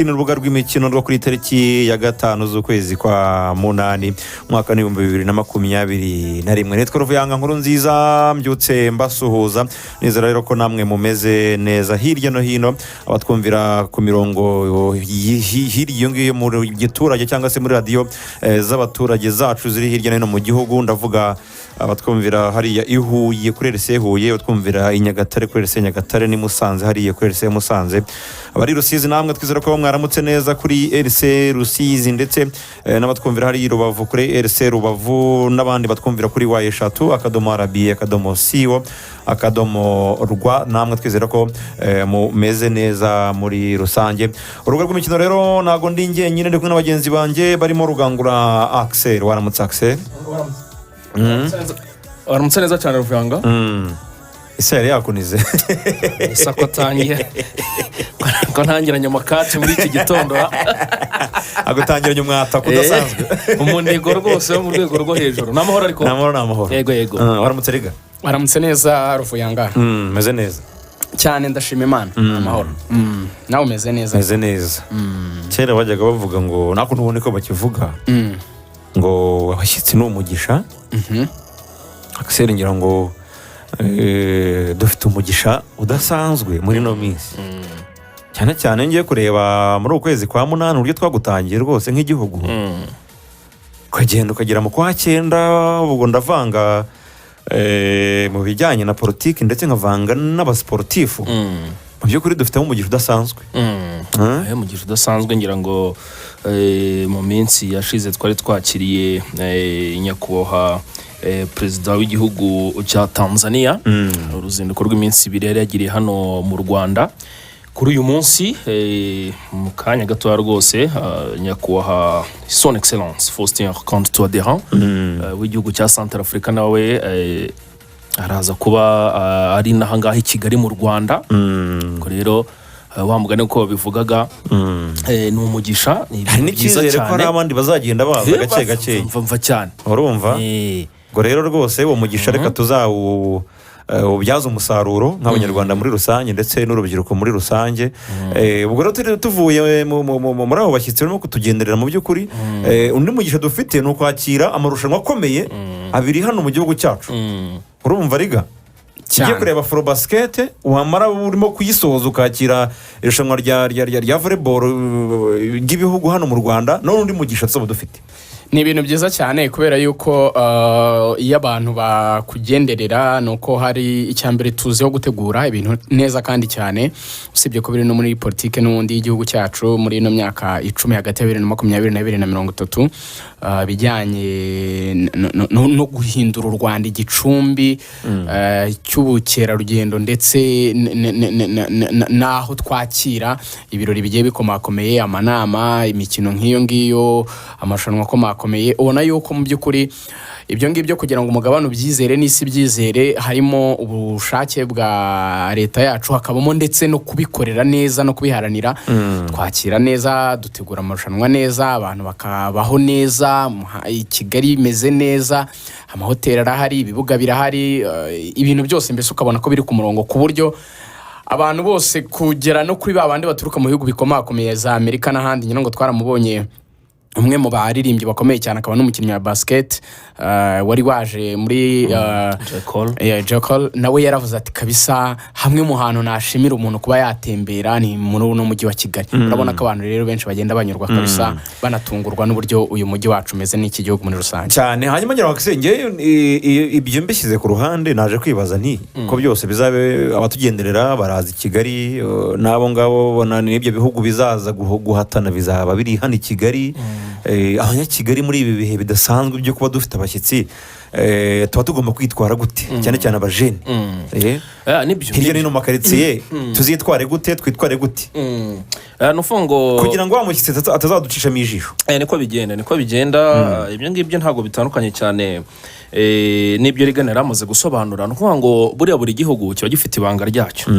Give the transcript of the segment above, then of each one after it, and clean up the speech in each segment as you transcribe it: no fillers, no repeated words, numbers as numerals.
Urubuga rw'imikino rwo kuri tariki ya 5 z'ukwezi kwa munani mwaka 2021 nitwa Ruvuyanga nkuru nziza mbyutse mbasuhuza nizera rero ko namwe mumeze neza hirya no hino abatwumvira ku mirongo hirya ngiyo mu giturage cyangwa se muri radio z'abaturage zacu ziri hirya no hino mu gihugu ndavuga abatwumvira hariya Ihuye kuri RC Huye abatwumvira i Nyagatare kuri RC Nyagatare ni Musanze hariya kuri RC Musanze abari Rusizi namwe twizera ko mwaramutse neza kuri RC Rusizi ndetse n'abatwumvira hari Rubavu kuri RC Rubavu n'abandi batwumvira kuri Y3 akadomo arabi akadomo siwo akadomo rwa namwe twizera ko mumeze neza muri rusange. Urubuga rw'imikino rero nago ndi njyenyine ndi kumwe n'abagenzi banje barimo Rugangura Axel waramutse Axel. Waramutse neza cyane Ruvuyanga. Ese yari yakunize isako tangiye ko ntangiranye amakati muri iki gitondo agutangiranye umwata kudasanzwe umunigo rwose mu rwego rwo hejuru namahoro ariko namahoro yego waramutse riga waramutse neza Ruvuyanga meze neza cyane ndashima Imana amahoro nawe umeze neza kera bajyaga bavuga ngo nako ntubone ko bakivuga ngo abashyitsi ni umugisha Axel ngira ngo dufite umugisha udasanzwe muri no minsi cyane cyane ngiye kureba muri ukwezi kwa munani uburyo twagutangiye rwose nk'igihugu ukagenda ukagera mu kwa 9 ubwo ndavanga mu bijyanye na politiki ndetse nkavanga n'abasportifu mu by'ukuri dufite umugisha udasanzwe umugisha udasanzwe ngira ngo mu minsi yashize twari twakiriye nyakubahwa perezida w'igihugu cya Tanzania uruzinduko rw'iminsi 2 yagiriye hano mu Rwanda kuri uyu munsi mu kanya gato rwose nyakubahwa son excellence Faustin Archange Touadéra w'igihugu cya Central Africa nawe araza kuba ari nahangaha i Kigali mu Rwanda ko rero wamugane ko bivugaga ni umugisha ni byiza cyane ko n'abandi bazagenda baza gace gace mva cyane urumva ngo rero rwose uwo mugisha reka tuzawu ubyaza umusaruro nk'abanyarwanda muri rusange ndetse n'urubyiruko muri rusange ubwo rero tuvuye muri abo bashyitsi barimo kutugenderera mu by'ukuri undi mugisha dufite ni ukwakira amarushanwa akomeye abiri hano mu gihugu cyacu urumva riga kijye kureba Afro Basket wamara urimo kuyisoza ukakira irushanwa rya volleyball ry'ibihugu hano mu Rwanda n'undi mugisha tuba dufite. Ni ibintu byiza cyane kubera yuko iyo abantu bakugenderera nuko hari icyambere tuziho gutegura ibintu neza kandi cyane usibye ko biri no muri politike n'undi y'igihugu cyacu muri ino myaka 10 hagati ya 2020 na 2030 bijyanye no guhindura u Rwanda igicumbi cy'ubukerarugendo ndetse naho twakira ibirori bigiye bikomakomeye amanama imikino nk'iyo ngiyo amarushanwa akomeye ubona yuko mu by'ukuri ibyo ngibyo kugira ngo umugabane ubyizere n'isi byizere harimo ubushake bwa leta yacu hakabamo ndetse no kubikorera neza no kubiharanira twakira neza dutegura amarushanwa neza abantu bakabaho neza Kigali imeze neza amahoteli arahari ibibuga birahari ibintu byose mbese ukabona ko biri ku murongo ku buryo abantu bose kugera no kuri babandi baturuka mu bihugu bikomakomeye za Amerika n'ahandi nyine ngo twaramubonye umwe mu baririmbyi bakomeye cyane akaba n'umukinnyi wa basket wari waje muri Jacol nawe yaravuze ati kabisa hamwe mu hantu nashimira umuntu kuba yatembera ni muri uno mujyi wa Kigali urabona ko abantu rero benshi bagenda banyurwa kabisa banatungurwa n'uburyo uyu mujyi wacu umeze n'iki gihugu muri rusange cyane hanyuma ngira bakisenge ibyo mbishyize ku ruhande naje kwibaza nti ko byose bizabe abatugenderera baraza i Kigali nabo ngabo bona n'ibyo bihugu bizaza guhatana bizaba biri hano i Kigali abanyakigali muri ibi bihe bidasanzwe byo kuba dufite abashyitsi tuba tugomba kwitwara gute cyane cyane abajene hirya no hino mu makaritsiye tuzitware gute twitware gute nufungo kugira ngo wamushyitsi atazaducishamo ijisho niko bigenda ibyo ngibyo ntabwo bitandukanye cyane n'ibyo riganira amaze gusobanura nukuvuga ngo buriya buri gihugu kiba gifite ibanga ryacyo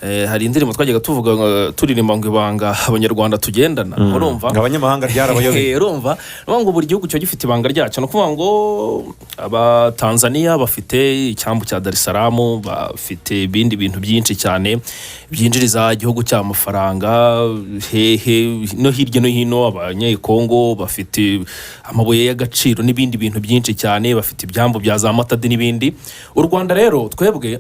hari indirimbo twajyaga tuvuga turirimba ngo ibanga abanyarwanda tugendana urumva abanyamahanga ryarabayobeye urumva ngo buri gihugu cyo gifite ibanga ryacyo no kuvuga ngo aba Tanzania bafite icyambu cya Dar es Salaam bafite ibindi bintu byinshi cyane byinjiriza igihugu cy'amafaranga hehe no hirya no hino. Abanyekongo bafite amabuye y'agaciro n'ibindi bintu byinshi cyane, bafite ibyambu bya za Matadi n'ibindi. U Rwanda rero twebwe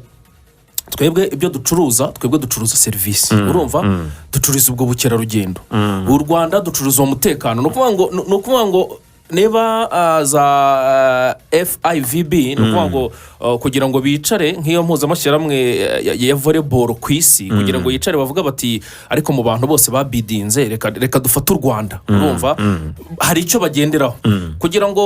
ibyo ducuruza serivisi urumva ducuruza ubwo bukerarugendo. U Rwanda ducuruza umutekano no kuvuga ngo niba za FIVB no kuvuga ngo kugira ngo bicare nk'iyo mpuzamashyirahamwe ya volleyball ku isi kugira ngo yicare bavuga bati ariko mu bantu bose babidinze reka dufate u Rwanda urumva hari icyo bagenderaho kugira ngo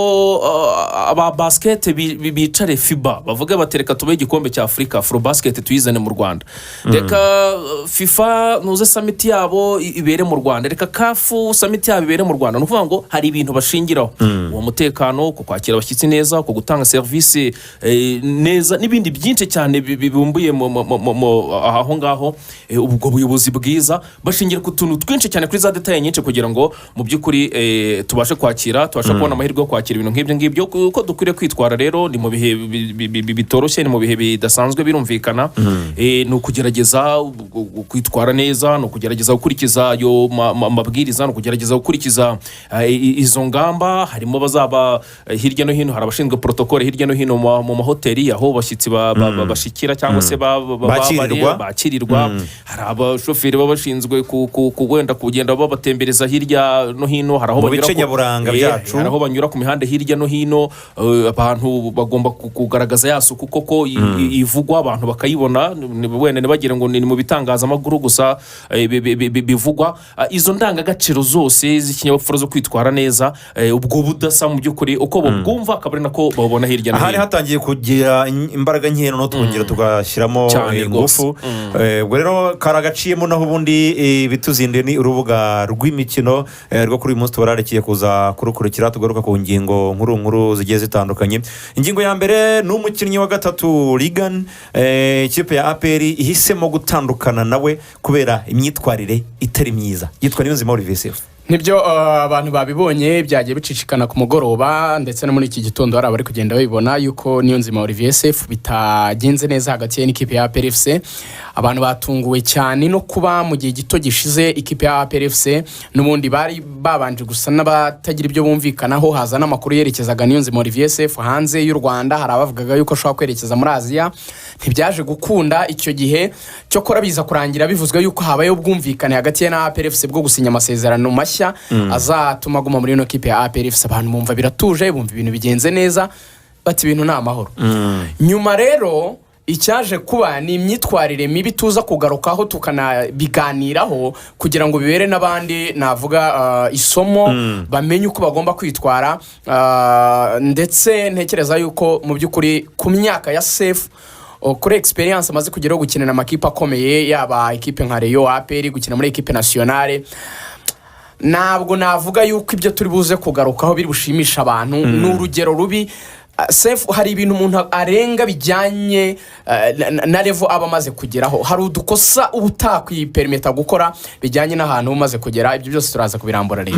aba basket bicare FIBA bavuga bati reka tube igikombe cya Afrika Afro basket tuyizane mu Rwanda, reka FIFA nuze summit yabo ibere mu Rwanda, reka CAF summit yabo ibere mu Rwanda. No kuvuga ngo hari ibintu bashingiraho uwo mutekano, ku kwakira abashyitsi neza, ku gutanga serivisi neza n'ibindi byinshi cyane bibumbuye aho ngaho. Ubwo buyobozi bwiza bashingira ku tuntu twinshi cyane kuri za detail nyinshi kugira ngo mu by'ukuri tubashe kwakira, tubashe kubona amahirwe yo kwakira ibintu ngibyo uko dukwiriye kwitwara. Rero ni mu bihe bitoroshye, ni mu bihe bidasanzwe birumvikana. Ni ukugerageza kwitwara neza, ni ukugerageza gukurikiza ayo mabwiriza, ni ukugerageza gukurikiza izo ngamba. Harimo bazaba hirya no hino, hari abashinzwe protocole hirya no hino mu mahoteli aho bashyitsi bashikira cyangwa se bakirirwa. Hari abashoferi babashinzwe wenda kugenda babatembereza hirya no hino, hari aho banyura nyaburanga byacu, hari aho banyura ku mihanda hirya no hino. Abantu bagomba kugaragaza ya suku koko ivugwa, abantu bakayibona, wenda ntibagire ngo ni mu bitangazamakuru gusa bivugwa. Izo ndangagaciro zose z'ikinyabupfura zo kwitwara neza, ubwo budasa mu by'ukuri uko bumva akaba ari nako babona hirya no hino. Hari hatangiye kugira imbaraga nke no twongera tugashyiramo ingufu. Ubwo rero karagaciyemo naho ubundi bituzinde ni urubuga rw'imikino rwo kuri uyu munsi tubararekiye kuza kurukurikira. Tugaruka ku ngingo nkuru zigiye zitandukanye. Ingingo ya mbere ni umukinnyi wa gatatu Ligan, ikipe ya APR ihisemo gutandukana nawe kubera imyitwarire itari myiza. Yitwa Niyonzima Olivier Sefu. Nibyo abantu babibonye byagiye bicicikana ku mugoroba ndetse no muri iki gitondo hari abari kugenda babibona yuko Niyonzima Olivier Sefu bitagenze neza hagati n'ikipe ya APR FC. Abantu batunguwe cyane no kuba mu gihe gito gishize ikipe ya APR FC n'ubundi bari babanje gusa n'abatagira ibyo bumvikanaho, haza n'amakuru yerekezaga Niyonzima Olivier Sefu hanze y'u Rwanda. Hari abavugaga yuko ashobora kwerekeza muri Aziya, ntibyaje gukunda icyo gihe cyo kora biza kurangira bivuzwe yuko habaye ubwumvikane hagati na APR FC bwo gusinya amasezerano mashya azatuma guma muri ino kipe ya APR FC. Abantu bumva biratuje, bumva ibintu bigenze neza, bati ibintu ni amahoro. Nyuma rero icyaje kuba ni imyitwarire mibi tuza kugarukaho tukanabiganiraho kugira ngo bibere n'abandi navuga isomo bamenye uko bagomba kwitwara. Ndetse ntekereza yuko mu by'ukuri ku myaka ya Sefu kuri experience amaze kugeraho gukinana amakipe akomeye, yaba ikipe nka Rayon, APR, gukina muri equipe nationale, ntabwo navuga yuko ibyo turi buze kugarukaho biri bushimisha abantu. Ni urugero rubi. Sefu hari ibintu umuntu arenga bijyanye na level aba amaze kugeraho. Hari udukosa ubutakwipermeta gukora bijyanye n'ahantu umaze kugera. Ibyo byose turaza kubirambura rero.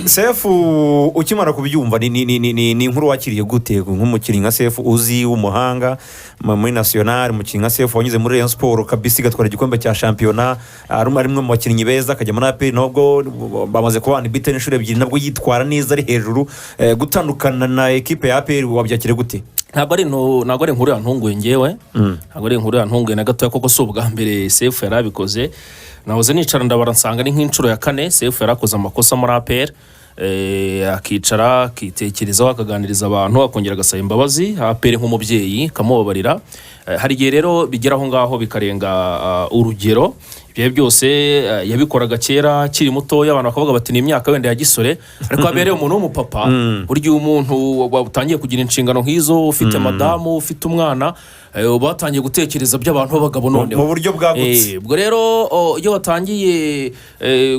Sefu ukimara kubyumva ni inkuru wakiriye gute nk'umukinnyi nka Sefu uzi w'umuhanga muri national, umukinnyi nka Sefu wanyuze muri Rayon Sport kabisa igatwara igikombe cya shampiyona, ari umwe mu bakinnyi beza, akajya muri APR nabwo bamaze kubana bitene inshuro ebyiri, nabwo yitwara neza ari hejuru. Gutandukana na equipe ya APR wabyakire gute? Ntabwo ari inkuru yantunguye ngewe, ntabwo ari inkuru yantunguye na gatoya, koko si ubwa mbere Sefu yarabikoze. Nahoze nicara ndabara nsanga ni nk'inshuro ya kane Sefu yarakoze amakosa muri APR. Akicara akitekerezaho akaganiriza abantu akongera agasaba imbabazi APR nk'umubyeyi kamubabarira. Hari igihe rero bigeraho ngaho bikarenga urugero. Ibyo byose yabikoraga kera kiri muto, abantu bakavuga bati ni imyaka wenda ya gisore, ariko abereye umuntu w'umupapa. Burya umuntu watangiye kugira inshingano nk'izo, ufite madamu, ufite umwana, batangiye gutekereza by'abantu b'abagabo noneho mu buryo bwagutse. ubwo rero iyo watangiye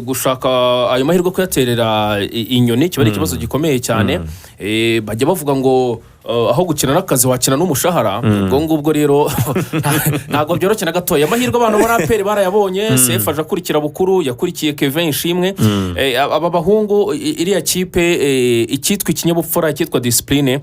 gushaka ayo mahirwe kuyaterera inyoni kiba ari ikibazo gikomeye cyane. Bajya bavuga ngo aho gukina n'akazi wakina n'umushahara. ubwo ngubwo rero ntabwo byoroshye na gatoya. amahirwe abantu muri APR barayabonye. Sefu aje akurikira bukuru, yakurikiye Kevin Ishimwe. Aba bahungu iriya kipe icyitwa ikinyabupfura, icyitwa discipline,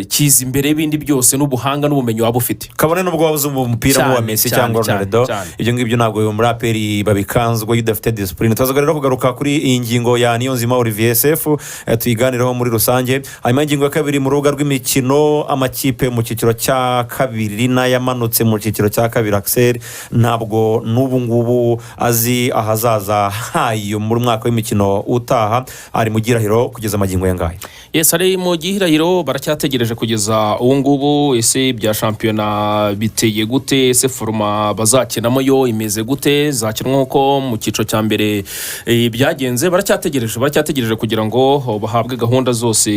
kiza imbere y'ibindi byose n'ubuhanga n'ubumenyi waba ufite. kabone n'ubwo wabuze umupira wa Messi cyangwa Ronaldo, ibyo ngibyo ntabwo muri APR babikanzwe iyo udafite discipline. tuzaga rero kugaruka kuri iyi ngingo ya Niyonzima Olivier Sefu, tuyiganireho muri rusange. hanyuma ingingo ya kabiri mu rubuga rw'imikino, amakipe mu cyiciro cya kabiri n'ayamanutse mu cyiciro cya kabiri Axel ntabwo n'ubu ngubu azi ahazaza hayo muri mwaka w'imikino utaha. ari mu gihirahiro kugeza amagingo yangahe? Yes, ari mu gihirahiro, baracyategereje kugeza ubu ngubu. Ese bya shampiyona biteye gute? Ese foruma bazakinamo yo imeze gute? Zakinwa uko mu cyiciro cya mbere byagenze? baracyategereje kugira ngo bahabwe gahunda zose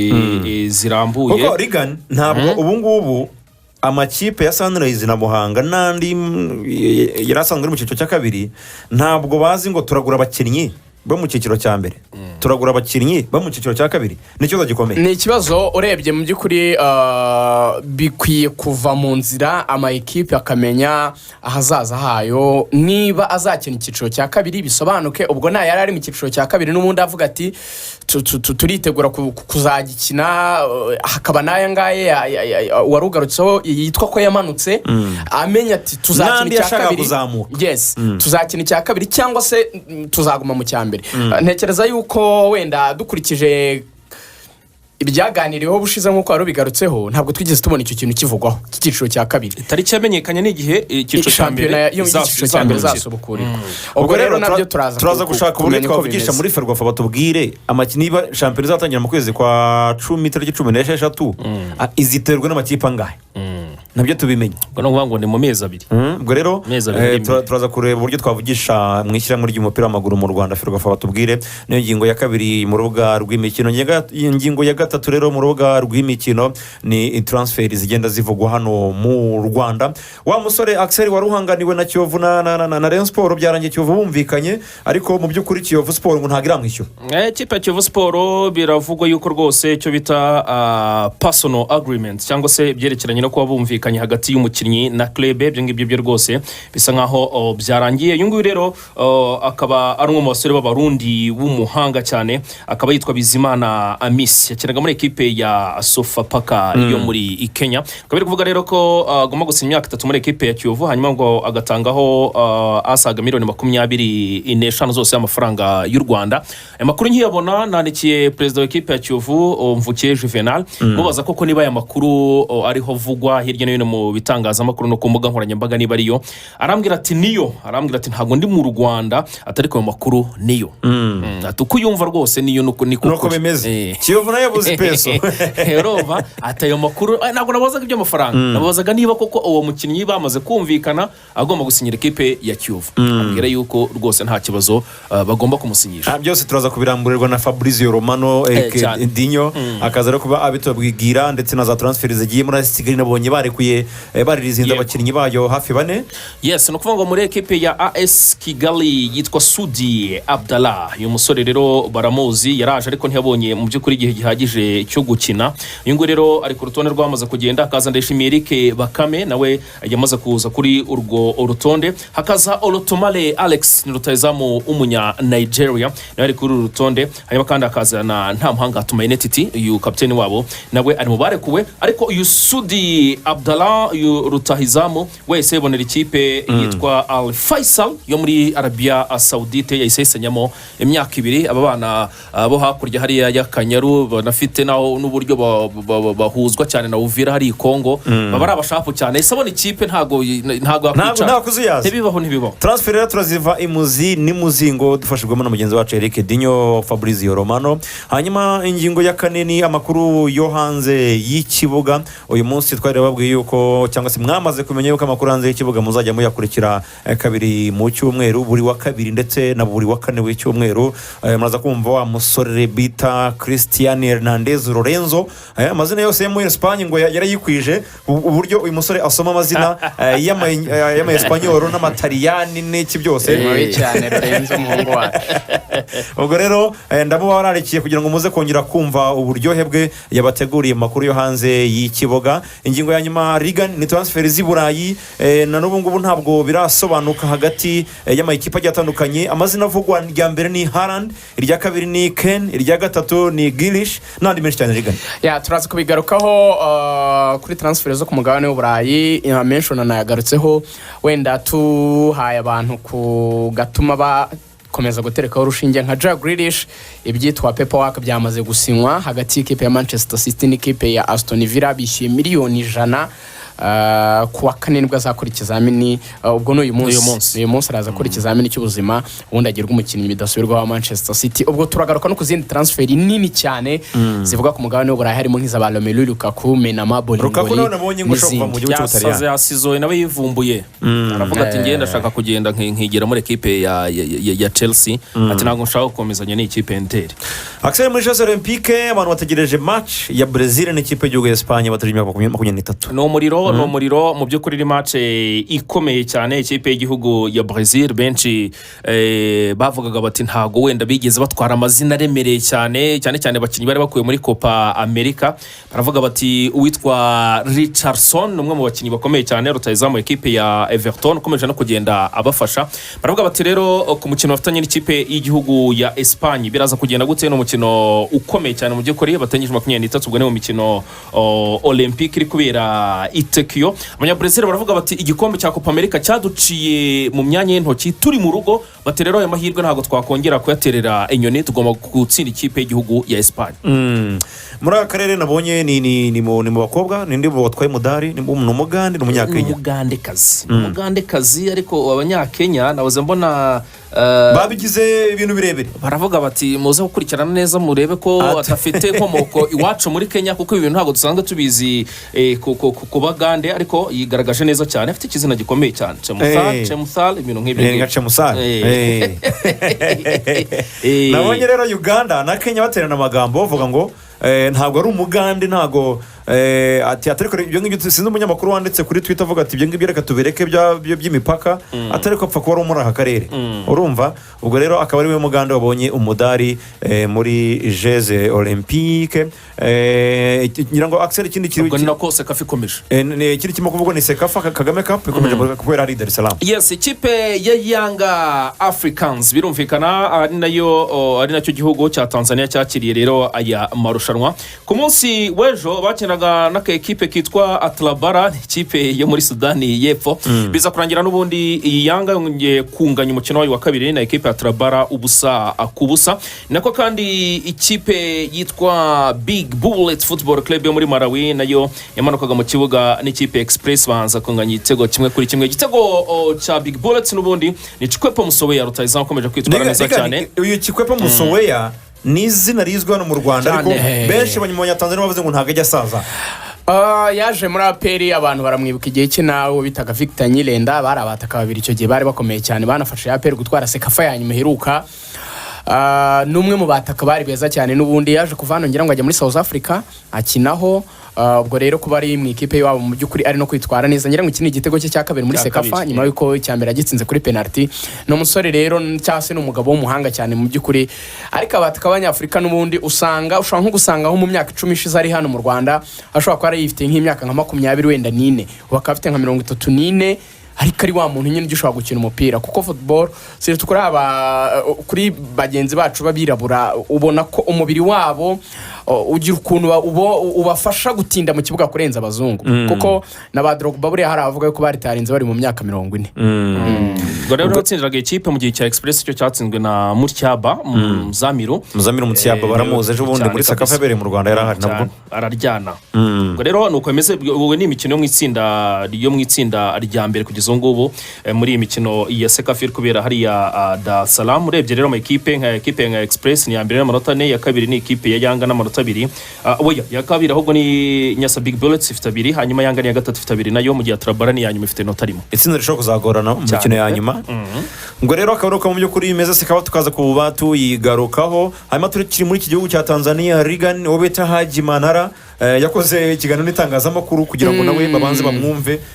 zirambuye. kuko Regan ntabwo ubu ngubu amakipe ya Sunrise na Muhanga n'andi yari asanzwe ari mu cyiciro cya kabiri ntabwo bazi ngo turagura abakinnyi bo mu cyiciro cya mbere, turagura abakinnyi bo mu cyiciro cya kabiri. ni ikibazo gikomeye, ni ikibazo urebye mu by'ukuri. Bikwiye kuva mu nzira ama ekipe akamenya ahazaza hayo. niba azakina icyiciro cya kabiri bisobanuke ubwo nta yari ari mu cyiciro cya kabiri n'ubundi avuga ati turitegura kuzagikina. Hakaba n'aya ngaye wari ugarutseho yitwa ko yamanutse, amenya ati tuzakina icya kabiri. Yes, tuzakina icya kabiri cyangwa se tuzaguma mu cya mbere. Ntekereza yuko wenda dukurikije ibyaganiriweho bushize nk'uko wari ubigarutseho, ntabwo twigeze tubona icyo kintu kivugwaho cy'icyiciro cya kabiri. Itariki yamenyekanye n'igihe icyiciro cya mbere izasubukurirwa. ubwo rero nabyo turaza gushaka uburyo twavugisha muri Ferwafa batubwire niba shampiyona izatangira mu kwezi kwa 10 itariki 16 iziterwa n'amakipe angahe, nabyo tubimenye. ubwo no ngo ni mu mezi abiri. ubwo rero turaza kureba uburyo twavugisha mu ishyirahamwe ry'umupira w'amaguru mu Rwanda Ferwafa batubwire. niyo ngingo ya kabiri mu rubuga rw'imikino. ingingo ya gatatu rero mu rubuga rw'imikino ni transfer zigenda zivugwa hano mu Rwanda. wa musore Axel wari uhanganiwe na Kiyovu na Rayon Sport byarangiye Kiyovu bumvikanye, ariko mu by'ukuri Kiyovu Sport ngo ntabwo iramwishyura. Ikipe ya Kiyovu Sport biravugwa yuko rwose icyo bita personal agreement cyangwa se byerekeranye no kuba bumvikanye hagati y'umukinnyi na club. ibyo ngibyo byo rwose bisa nkaho byarangiye. uyu nguyu rero akaba ari umwe mu basore b'abarundi w'umuhanga cyane, akaba yitwa Bizimana Amis, yakinaga muri ekipe ya Sofapaka yo muri Kenya. akaba ari kuvuga rero ko agomba gusinya imyaka 3 muri ekipe ya Kiyovu, hanyuma ngo agatangaho asaga miliyoni 25 zose y'amafaranga y'u Rwanda. amakuru nkiyabona nandikiye perezida w'ekipe ya Kiyovu Mvukiye Juvenal mubaza koko niba aya makuru ariho vugwa hirya no hino mu bitangazamakuru no ku mbuga nkoranyambaga niba ariyo. arambwira ati ntago ndi mu Rwanda, atari ko makuru niyo. Atukuyumva rwose niyo nuko bimeze. Kiyovu nayo yabuze peso. Rova atayo makuru ntabwo nabazaga iby'amafaranga, nabazaga niba koko uwo mukinnyi bamaze kumvikana agomba gusinyira ekipe ya Kiyovu. ambwira yuko rwose nta kibazo bagomba kumusinyisha. byose turaza kubiramburirwa na Fabrizio Romano Dinho, akaza rero kuba abitubwira ndetse na za transfer zigiye muri Kigali nabonye barekuye baririzinda abakinnyi bayo hafi 4. Yes, no kuvuga ngo muri ekipe ya AS Kigali yitwa Sudi Abdallah. uyu musore rero baramuzi, yaraje ariko ntiyabonye mu by'ukuri igihe gihagije cyo gukina. uyu nguyu rero ari ku rutonde rwamaze kugenda. hakaza Ndayishimiye Eric Bakame nawe yamaze kuza kuri urwo urutonde. hakaza Olotomale Alex ni rutayizamu umunya Nigeria nawe ari kuri urutonde. hanyuma kandi hakaza na Ntamuhanga Tumainetiti uyu kapiteni wabo nawe ari mu barekuwe. ariko uyu Sudi Abdallah uyu rutahizamu wese yibonera ikipe yitwa Al Faisal yo muri Arabia Saudite, yayisesenyamo imyaka 2. aba bana bo hakurya hariya y'Akanyaru banafite naho n'uburyo bahuzwa cyane na Uvira hari Kongo, baba ari abashapu cyane. isabona ikipe ntago akwica ntibibaho. transfer rero turaziva imuzi n'imuzingo dufashijwemo na mugenzi wacu Eric Dinho Fabrizio Romano. hanyuma ingingo ya 4 ni amakuru yo hanze y'ikibuga. uyu munsi twari babwiye yuko cyangwa se mwamaze kumenya yuko amakuru hanze y'ikibuga muzajya muyakurikira kabiri mu cyumweru, buri wa kabiri ndetse na buri wa kane w'icyumweru. Muraza kumva wa musore bita Cristiano Hernandez Lorenzo, amazina yose yo muri Espagne ngo yarayikwije, uburyo uyu musore asoma amazina y'ama-Espanyol n'amataliyani n'iki byose cyane Lorenzo umuhungu wacu. ubwo rero ndamuba wararikiye kugira ngo muze kongera kumva uburyohe bwe yabateguriye amakuru yo hanze y'ikibuga. Ingingo ya nyuma Regan ni transfer z'i Burayi, na n'ubu ngubu ntabwo birasobanuka hagati y'amakipe agiye atandukanye. Amazina avugwa rya mbere ni Haaland, irya kabiri ni Kane, irya gatatu ni Grealish n'andi menshi cyane. Regan turaza kubigarukaho kuri transfer zo ku mugabane w'Uburayi, mention nayagarutseho, wenda tuhaye abantu ku gatuma bakomeza guterekaho urushinge nka Jack Grealish. Ibyitwa paperwork byamaze gusinywa hagati y'ikipe ya Manchester City n'ikipe ya Aston Villa, bishyuye miliyoni 100 kuwa kane nibwo azakora ikizamini. Ubwo n'uyu munsi araza gukora ikizamini cy'ubuzima, ubundi agirwa umukinnyi bidasubirwaho wa Manchester City. Ubwo turagaruka no ku zindi transfer nini cyane zivuga ku mugabane w'Uburayi, harimo nk'izaba Romelu Lukaku, Menama, Bolingoli. Lukaku none nabonye ngo ushobora kuva mu gihugu cy'Ubutaliyani, yasizoye nawe yivumbuye, aravuga ati ngenda ndashaka kugenda nkigira muri ekipe ya Chelsea, ati ntabwo nshaka gukomezanya n'ikipe Inter. Axel, muri Jeux Olympique abantu bategereje match ya Brazil n'ikipe y'igihugu ya Espagne bategereje 2023. No muriro mu by'ukuri ni match ikomeye cyane. Ikipe y'igihugu ya Brazil benshi bavugaga bati ntago wenda bigeze batwara amazina aremereye cyane abakinnyi bari bakuye muri Copa America. Baravuga bati uwitwa Richarlison umwe mu bakinnyi bakomeye cyane, rutayizamu ekipe ya Everton, ukomeje no kugenda abafasha. Baravuga bati rero ku mukino bafitanye n'ikipe y'igihugu ya Espagne biraza kugenda gute? No mukino ukomeye cyane mu by'ukuri, batangije 23 ubwo ni mu mikino Olympique iri kubera Tokyo. Abanyabrazil baravuga bati igikombe cya Copa America cyaduciye mu myanya y'intoki, turi mu rugo, bati rero aya mahirwe ntabwo twakongera kuyaterera inyoni, tugomba gutsinda ikipe y'igihugu ya Espagne. Muri aka karere nabonye ni mu bakobwa nindi batwaye umudari, ni umugande n'umunyakenya, umugandekazi ariko abanyakenya nabuze mbona babigize ibintu birebire. Baravuga bati muze gukurikirana neza murebe ko atafite inkomoko iwacu muri Kenya, kuko ibintu ntabwo dusanzwe tubizi ku bagande, ariko yigaragaje neza cyane, afite ikizina gikomeye cyane, Chemuthal ibintu nk'ibyo nka Chemuthal. Nabonye rero Uganda na Kenya baterana amagambo bavuga ngo ntabwo ari umugande, ntabwo ati atariko ibyo ngibyo. Sinzi umunyamakuru wanditse kuri Twitter avuga ati ibyo ngibyo reka tubereke by'imipaka, atariko apfa kuba ari muri aka karere, urumva. Ubwo rero akaba ari we mugande wabonye umudari muri Jeux Olympique. ngira ngo Axel ikindi kiri ubwo ni nako Sekafa ikomeje ikindi kirimo kuvugwa ni Sekafa Kagame Cup ikomeje kubera ari Dar es Salaam. Yes, ikipe ya Yanga Africans birumvikana ari nacyo gihugu cya Tanzania cyakiriye rero aya marushanwa. Ku munsi w'ejo bakinaga na ekipe kitwa Atlabara, ikipe yo muri Sudani y'Epfo. Biza kurangira n'ubundi iyi Yanga yongeye kunganya umukino wa kabiri na ekipe Atlabara ubusa kubusa. Nako kandi ikipe yitwa Big Bullets Football Club yo muri Malawi nayo yamanukaga mu kibuga n'ikipe Express banza kunganya igitego kimwe kuri kimwe. Igitego cha Big Bullets n'ubundi ni Chikwepo Musoweya rutayizamu komeje kwitwara neza cyane. Uyu Chikwepo Musoweya ni izina rizwi hano mu Rwanda, ariko benshi abanyamanya Tanzania bavuze ngo ntago ajya asaza. Yaje muri aperi abantu baramwibuka igihe cye nawe bitaga Victor Nyirenda, barabataka babiri icyo gihe bari bakomeye cyane, banafashe aperi gutwara Sekafa ya nyuma heruka. Numwe mu bataka bari beza cyane, n'ubundi yaje kuvana ngira ngo ajya muri South Africa akinaho. Ubwo rero kuba ari mu ikipe yabo mu by'ukuri ari no kwitwara neza, ngira ngo iki ni igitego cye cya kabiri muri Sekafa nyuma yuko icyambere agitsinze kuri penalty. No musore rero cyase n'umugabo w'umuhanga cyane mu by'ukuri, ariko abataka abanyafrika n'ubundi ushobora nko gusangaho mu myaka 10 ishize ari hano mu Rwanda ashobora kuba ari yifite nk'imyaka nka 20 wenda 4 bakafite nka 34, ariko ari wa muntu nyine ushobora gukina umupira, kuko football sire tukora kuri bagenzi bacu babirabura ubona ko umubiri wabo ugira ukuntu ubafasha gutinda mu kibuga kurenza abazungu, kuko na ba Drogba buri hari avuga ko bari tarinze bari mu myaka 40. Ngo rero batsindaga ikipe mu gihe cya Express cyo cyatsinzwe na Mutyaba Muzamiru Mutyaba baramuze ejo bundi muri Sakafa yabereye mu Rwanda yarahari nabwo araryana. Ngo rero nuko emeze wowe ni imikino yo mu itsinda rya mbere kugeza ngubu muri imikino ya Sekafa kubera hari ya Dar es Salaam. Urebye rero mu ekipe nka Express ni ya mbere n'amanota 4, ya kabiri ni ikipe ya Yanga n'amanota amanota 2. Oya ya kabiri ahubwo ni Nyasa Big Bullets ifite 2, hanyuma Yanga ni ya gatatu ifite 2 nayo, mu gihe Trabara ni ya nyuma ifite inota 1. itsinda rishobora kuzagorana mu mikino ya nyuma. Ngo rero akaruhuko mu by'ukuri imeze sikaba tukaza kuba tuyigarukaho. Hanyuma turi muri iki gihugu cya Tanzania, Regan Obeta Haji Manara yakoze ikiganiro n'itangazamakuru kugira ngo nawe babanze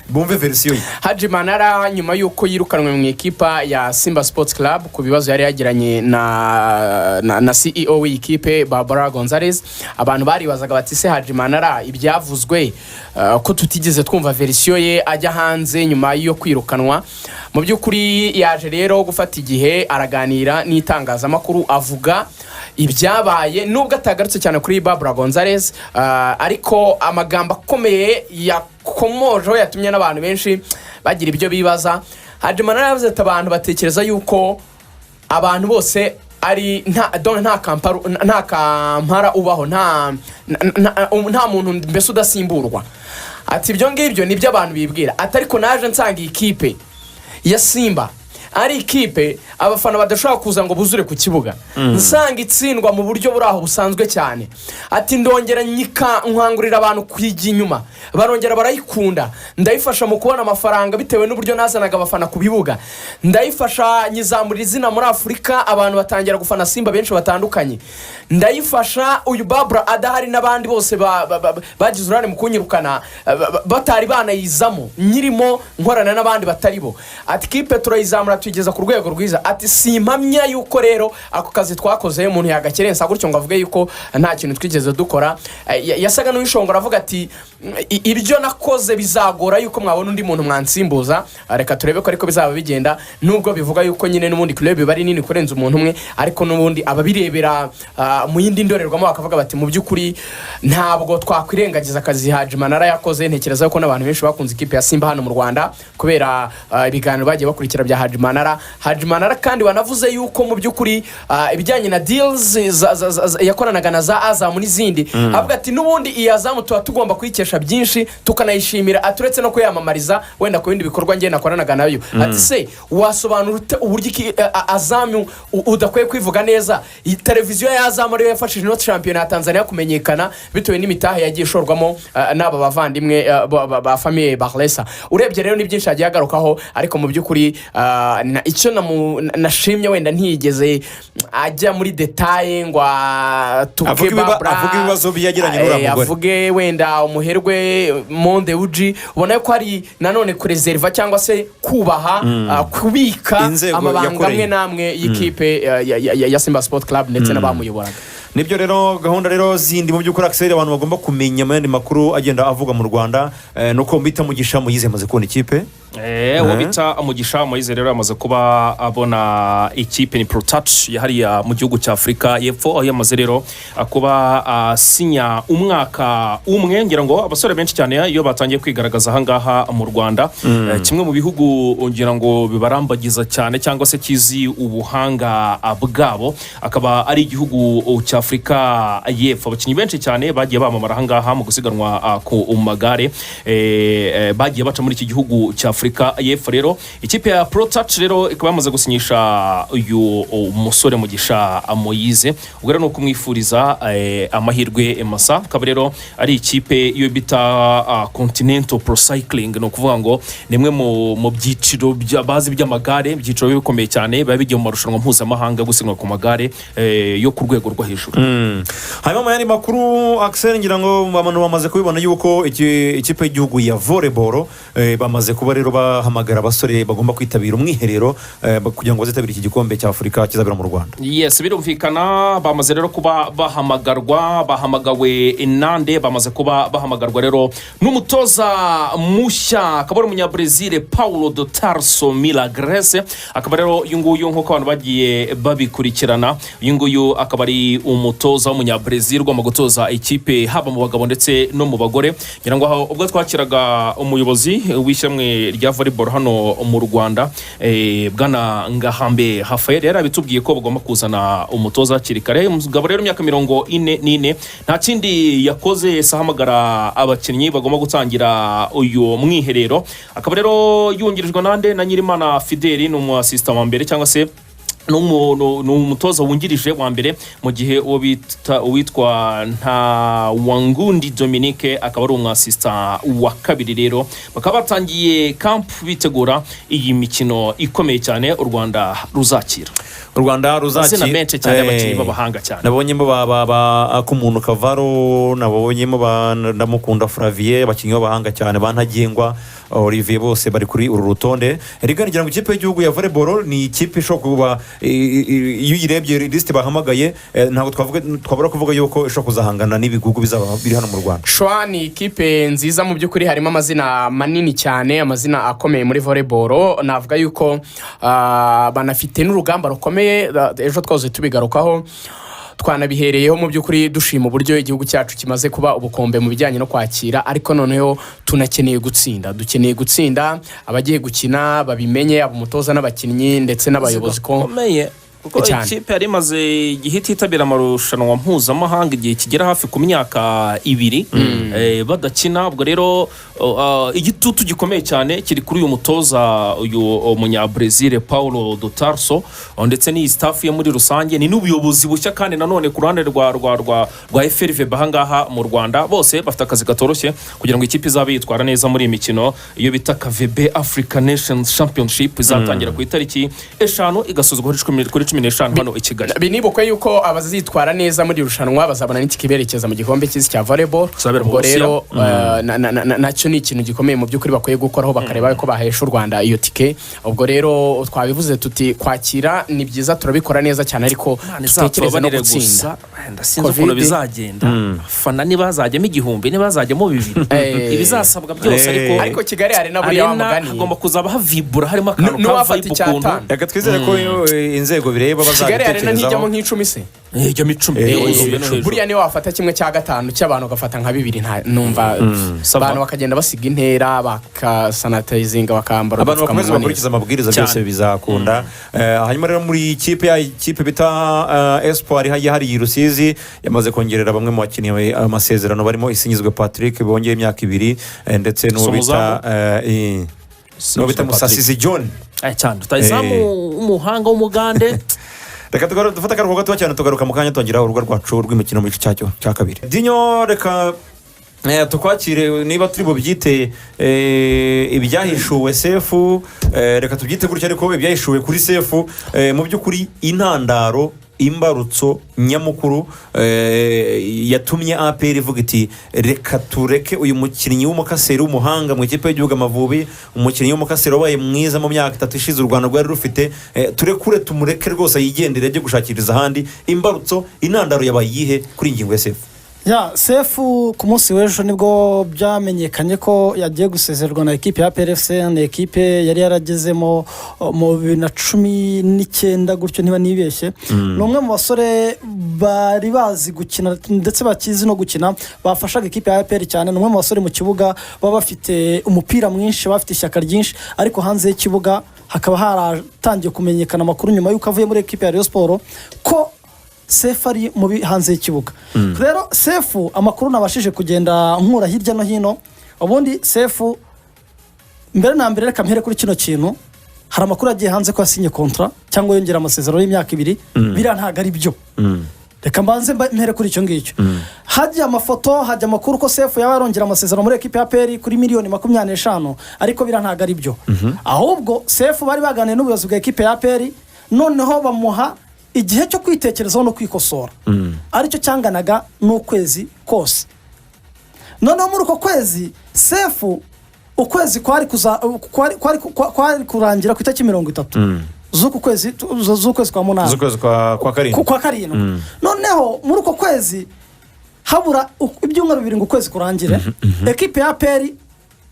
bumve verisiyo ye. Haji Manara nyuma y'uko yirukanwe mu ikipa ya Simba Sports Club ku bibazo yari yagiranye na CEO w'ikipe Barbara Gonzalez, abantu baribazaga bati se Haji Manara ibyavuzwe ko tutigeze twumva verisiyo ye ajya hanze nyuma yo kwirukanwa. Mu by'ukuri yaje rero gufata igihe araganira n'itangazamakuru avuga ibyabaye, nubwo atagarutse cyane kuri Barbara Gonzalez, ariko amagambo akomeye yakomojeho yatumye n'abantu benshi bagira ibyo bibaza. Haji Manara yavuze ati abantu batekereza yuko abantu bose ari nta kampara ubaho, nta muntu mbese udasimburwa. Ati ibyo ngibyo nibyo abantu bibwira. Ati ariko naje nsanga ikipe ya Simba ari ikipe abafana badashobora kuza ngo buzure ku kibuga, nsanga itsindwa mu buryo buraho busanzwe cyane. Ati ndongera nkangurira abantu kwijya inyuma, barongera barayikunda, ndayifasha mu kubona amafaranga bitewe n'uburyo nazanaga abafana ku bibuga, ndayifasha nyizamurira izina muri Afurika, abantu batangira gufana Simba benshi batandukanye, ndayifasha uyu Barbara adahari n'abandi bose bagize urane mu kunyirukana batari banayizamo, nyirimo nkorana n'abandi bataribo. Ati kipe turayizamura tugeza ku rwego rwiza. Ati simpamya yuko rero ako kazi twakoze umuntu yagakerensa gutyo ngo avuge yuko nta kintu twigeze dukora. Yasaga n'uwishongora avuga ati ibyo nakoze bizagora yuko mwabona undi muntu mwansimbuza, reka turebe ko ariko bizaba bigenda, nubwo bivuga yuko nyine n'ubundi club bari nini kurenza umuntu umwe, ariko n'ubundi ababirebera mu yindi ndorerwamo bakavuga bati mu by'ukuri ntabwo twakwirengagiza akazi Haji Manara yakoze. Ntekereza ko n'abantu benshi bakunze ikipe ya Simba hano mu Rwanda kubera ibiganiro bagiye bakurikira bya Haji Manara kandi wanavuze yuko mu by'ukuri ibijyanye na deals yakoranaga na za Azam n'izindi, avuga ati n'ubundi iyi Azam tuba tugomba kwikesha byinshi tukanayishimira, aturetse no kuyamamariza wenda ku bindi bikorwa ngiye nakoranaga nayo. Ati se wasobanura uburyo Azam udakwiye kwivuga neza, iyi televiziyo ya Azam ariyo yafashije no champion ya Tanzania kumenyekana bitewe n'imitahe yagiye ishorwamo n'aba bavandimwe ba famille Barlesa. Urebye rero ni byinshi yagiye agarukaho, ariko mu by'ukuri icyo nashimye wenda ntiyigeze ajya muri detaye ngo tuvuge avuga ibibazo byagiranye n'uramugore, avuge wenda umuherwe Monde Uji, ubona ko ari nanone kureserva cyangwa se kubaha kubika amabanga amwe namwe y'ikipe ya Simba Sport Club ndetse n'abamuyoboraga. Nibyo rero gahunda rero zindi mu by'ukuri Axel abantu bagomba kumenya amandi makuru agenda avuga mu Rwanda, nuko mbita Mugisha Moise amaze kubona ikipe. Uwo bita Mugisha Moise rero amaze kuba abona ikipe ni Protouch yahariya mu gihugu cya Afurika y'Epfo, aho yamaze rero kuba sinya umwaka umwe. Ngira ngo abasore benshi cyane iyo batangiye kwigaragaza ahangaha mu Rwanda, kimwe mu bihugu ngira ngo bibarambagiza cyane cyangwa se kizi ubuhanga bwabo akaba ari igihugu cya Afurika y'Epfo. Abakinnyi benshi cyane bagiye bamamara ahangaha mu gusiganwa ku magare, bagiye baca muri iki gihugu cya Afurika y'Epfo. Rero ikipe ya Protouch rero ikaba yamaze gusinyisha uyu musore Mugisha Moise, ubwo rero no kumwifuriza amahirwe masa. Akaba rero ari ikipe iyo bita Continental Pro Cycling, no kuvuga ngo nimwe mu byiciro bazi by'amagare, byiciro bikomeye cyane biba bigiye mu marushanwa mpuzamahanga gusiganwa ku magare yo ku rwego rwo hejuru. Hanyuma mu yandi makuru Axel ngira ngo abantu bamaze kubibona yuko ikipe y'igihugu ya volleyball bamaze kuba rero bahamagara abasore bagomba kwitabira umwiherero kugira ngo bazitabire iki gikombe cya Afurika kizabera mu Rwanda. Yes, birumvikana bamaze rero kuba bahamagawe Nande, bamaze kuba bahamagarwa rero n'umutoza mushya akaba ari umunyabrazil Paulo do Tarso Milagres. Akaba rero uyu nguyu nk'uko abantu bagiye babikurikirana, uyu nguyu akaba ari umutoza w'umunyabrazil ugomba gutoza ikipe haba mu bagabo ndetse no mu bagore. Ngira ngo ubwo twakiraga umuyobozi w'ishyamwe rya volleyball hano mu Rwanda, bwana Ngahambe Rafael yari abitubwiye ko bagomba kuzana umutoza kirikare. Umugabo rero imyaka 44 nta kindi yakoze sahamagara abakinnyi bagomba gutangira uyu mwiherero. Akaba rero yungirijwe Nande na Nyirimana Fideli n'umu assistant wa mbere cyangwa se ni umutoza wungirije wa mbere, mu gihe uwitwa Ntawangundi Dominique akaba ari umwasista wa kabiri. Rero bakaba batangiye camp bitegura iyi mikino ikomeye cyane u Rwanda ruzakira. Amazina menshi cyane abakinnyi b'abahanga cyane. Nabonyemo k'umuntu Kavaro, nabonyemo Ndamukunda Flavie, abakinnyi b'abahanga cyane, Bantagengwa Olivier, bose bari kuri uru rutonde. Riganira ngo ikipe y'igihugu ya volleyball ni ikipe ishobora kuba, iyo uyirebye liste bahamagaye, ntabwo twabura kuvuga yuko ishobora kuzahangana n'ibigugu bizaba biri hano mu Rwanda. Shwa ni ikipe nziza mu by'ukuri, harimo amazina manini cyane, amazina akomeye muri volleyball. Navuga yuko banafite n'urugamba rukomeye, ejo twaze tubigarukaho, twanabihereyeho mu by'ukuri dushima uburyo igihugu cyacu kimaze kuba ubukombe mu bijyanye no kwakira, ariko noneho tunakeneye gutsinda. Dukeneye gutsinda, abagiye gukina babimenye, abumutoza n'abakinnyi ndetse n'abayobozi ko kuko ikipe yari imaze igihe ititabira amarushanwa mpuzamahanga igihe kigera hafi ku myaka 2 badakina. Ubwo rero igitutu gikomeye cyane kiri kuri uyu mutoza, uyu umunya-Brazil Paulo do Tarso, ndetse n'iyi staff ye muri rusange, ni n'ubuyobozi bushya kandi nanone ku ruhande rwa FRV bahangaha mu Rwanda. Bose bafite akazi katoroshye kugira ngo ikipe izabe yitwara neza muri iyi mikino iyo bita KVB Africa Nations Championship, izatangira ku itariki 5 igasozwa kuri 15 hano i Kigali. Binibukwe yuko abazitwara neza muri rushanwa bazabona n'itike berekeza mu gikombe cy'isi cya volleyball. Ubwo rero nacyo ni ikintu gikomeye mu by'ukuri bakwiye gukoraho, bakareba ko bahesha u Rwanda iyo tike. Ubwo rero twabivuze tuti kwakira ni byiza, turabikora neza cyane, ariko tutekereza no gutsinda. Ndasinze ukuntu bizagenda, fana nibazajyemo 1000, nibazajyemo 2 ibizasabwa byose, ariko Kigali hari na buri wamugani agomba kuzaba havibura, harimo akantu kavaye ukuntu. Reka twizere ko inzego bireba bazabitekerezaho. Nijyamo nk'icumi se ijyamo 10. buriya niyo wafata 1/5 cy'abantu ugafata nka 2, numva abantu bakagenda basiga intera, bakasanitizinga, bakambara abantu bakomeza bakurikiza amabwiriza, byose bizakunda. Hanyuma rero muri ikipe bita Espoir hari i Rusizi yamaze kongerera bamwe mu bakinnyi amasezerano, barimo Isinyizwe Patrick bongeye imyaka 2, ndetse n'uwo bita Musasizi John cyane tutayizamu umuhanga w'umugande. Reka dufata akaruhuko gato cyane, tugaruka mu kanya tugira urugo rwacu rw'imikino mu gice cyacyo cya kabiri. Dinyo, reka tukwakire niba turi bubyite ibyahishuwe sefu, reka tubyite gutya, ariko ibyahishuwe kuri sefu mu by'ukuri intandaro, imbarutso nyamukuru yatumye APR ivuga iti reka tureke uyu mukinnyi w'umukaseri w'umuhanga mu ikipe y'igihugu Amavubi, umukinnyi w'umukaseri wabaye mwiza mu myaka 3 ishize u Rwanda rwari rufite, turekure tumureke rwose yigendere ajye gushakiriza ahandi. Imbarutso, intandaro yabaye iyihe kuri ingingo ya sefu? Sefu ku munsi w'ejo nibwo byamenyekanye ko yagiye gusezerwa na ekipe ya PRFC, na ekipe yari yaragezemo mu 2019 gutyo niba nibeshye. Ni umwe mu basore bari bazi gukina ndetse bakizi no gukina, bafashaga ekipe ya APR cyane. Ni umwe mu basore mu kibuga baba bafite umupira mwinshi, bafite ishyaka ryinshi, ariko hanze y'ikibuga hakaba haratangiye kumenyekana amakuru nyuma y'uko avuye muri ekipe ya Rayon Sport ko Sefu ari mubi hanze y'ikibuga. Rero Sefu amakuru nabashije kugenda nkura hirya no hino. Ubundi Sefu mbere na mbere, reka mpere kuri kino kintu, hari amakuru agiye hanze ko yasinye kontra cyangwa yongera amasezerano y'imyaka 2, bira ntago ari byo. Reka mbanze mpere kuri icyo ngicyo. Hajya amafoto, hajya amakuru ko Sefu yaba yarongera amasezerano muri ekipe ya PL kuri miliyoni 25, ariko bira ntago ari byo. Ahubwo Sefu bari baganiriye n'ubuyobozi bwa ekipe ya PL, noneho bamuha igihe cyo kwitekerezaho no kwikosora, aricyo cyanganaga n'ukwezi kose. Noneho muri uko kwezi Sefu ukwezi kwari kurangira ku itariki 30 z'ukwezi kwa munani, z'ukwezi kwa karindwi. Noneho muri uko kwezi habura ibyumweru 2 ngo ukwezi kurangire, ekipe ya APR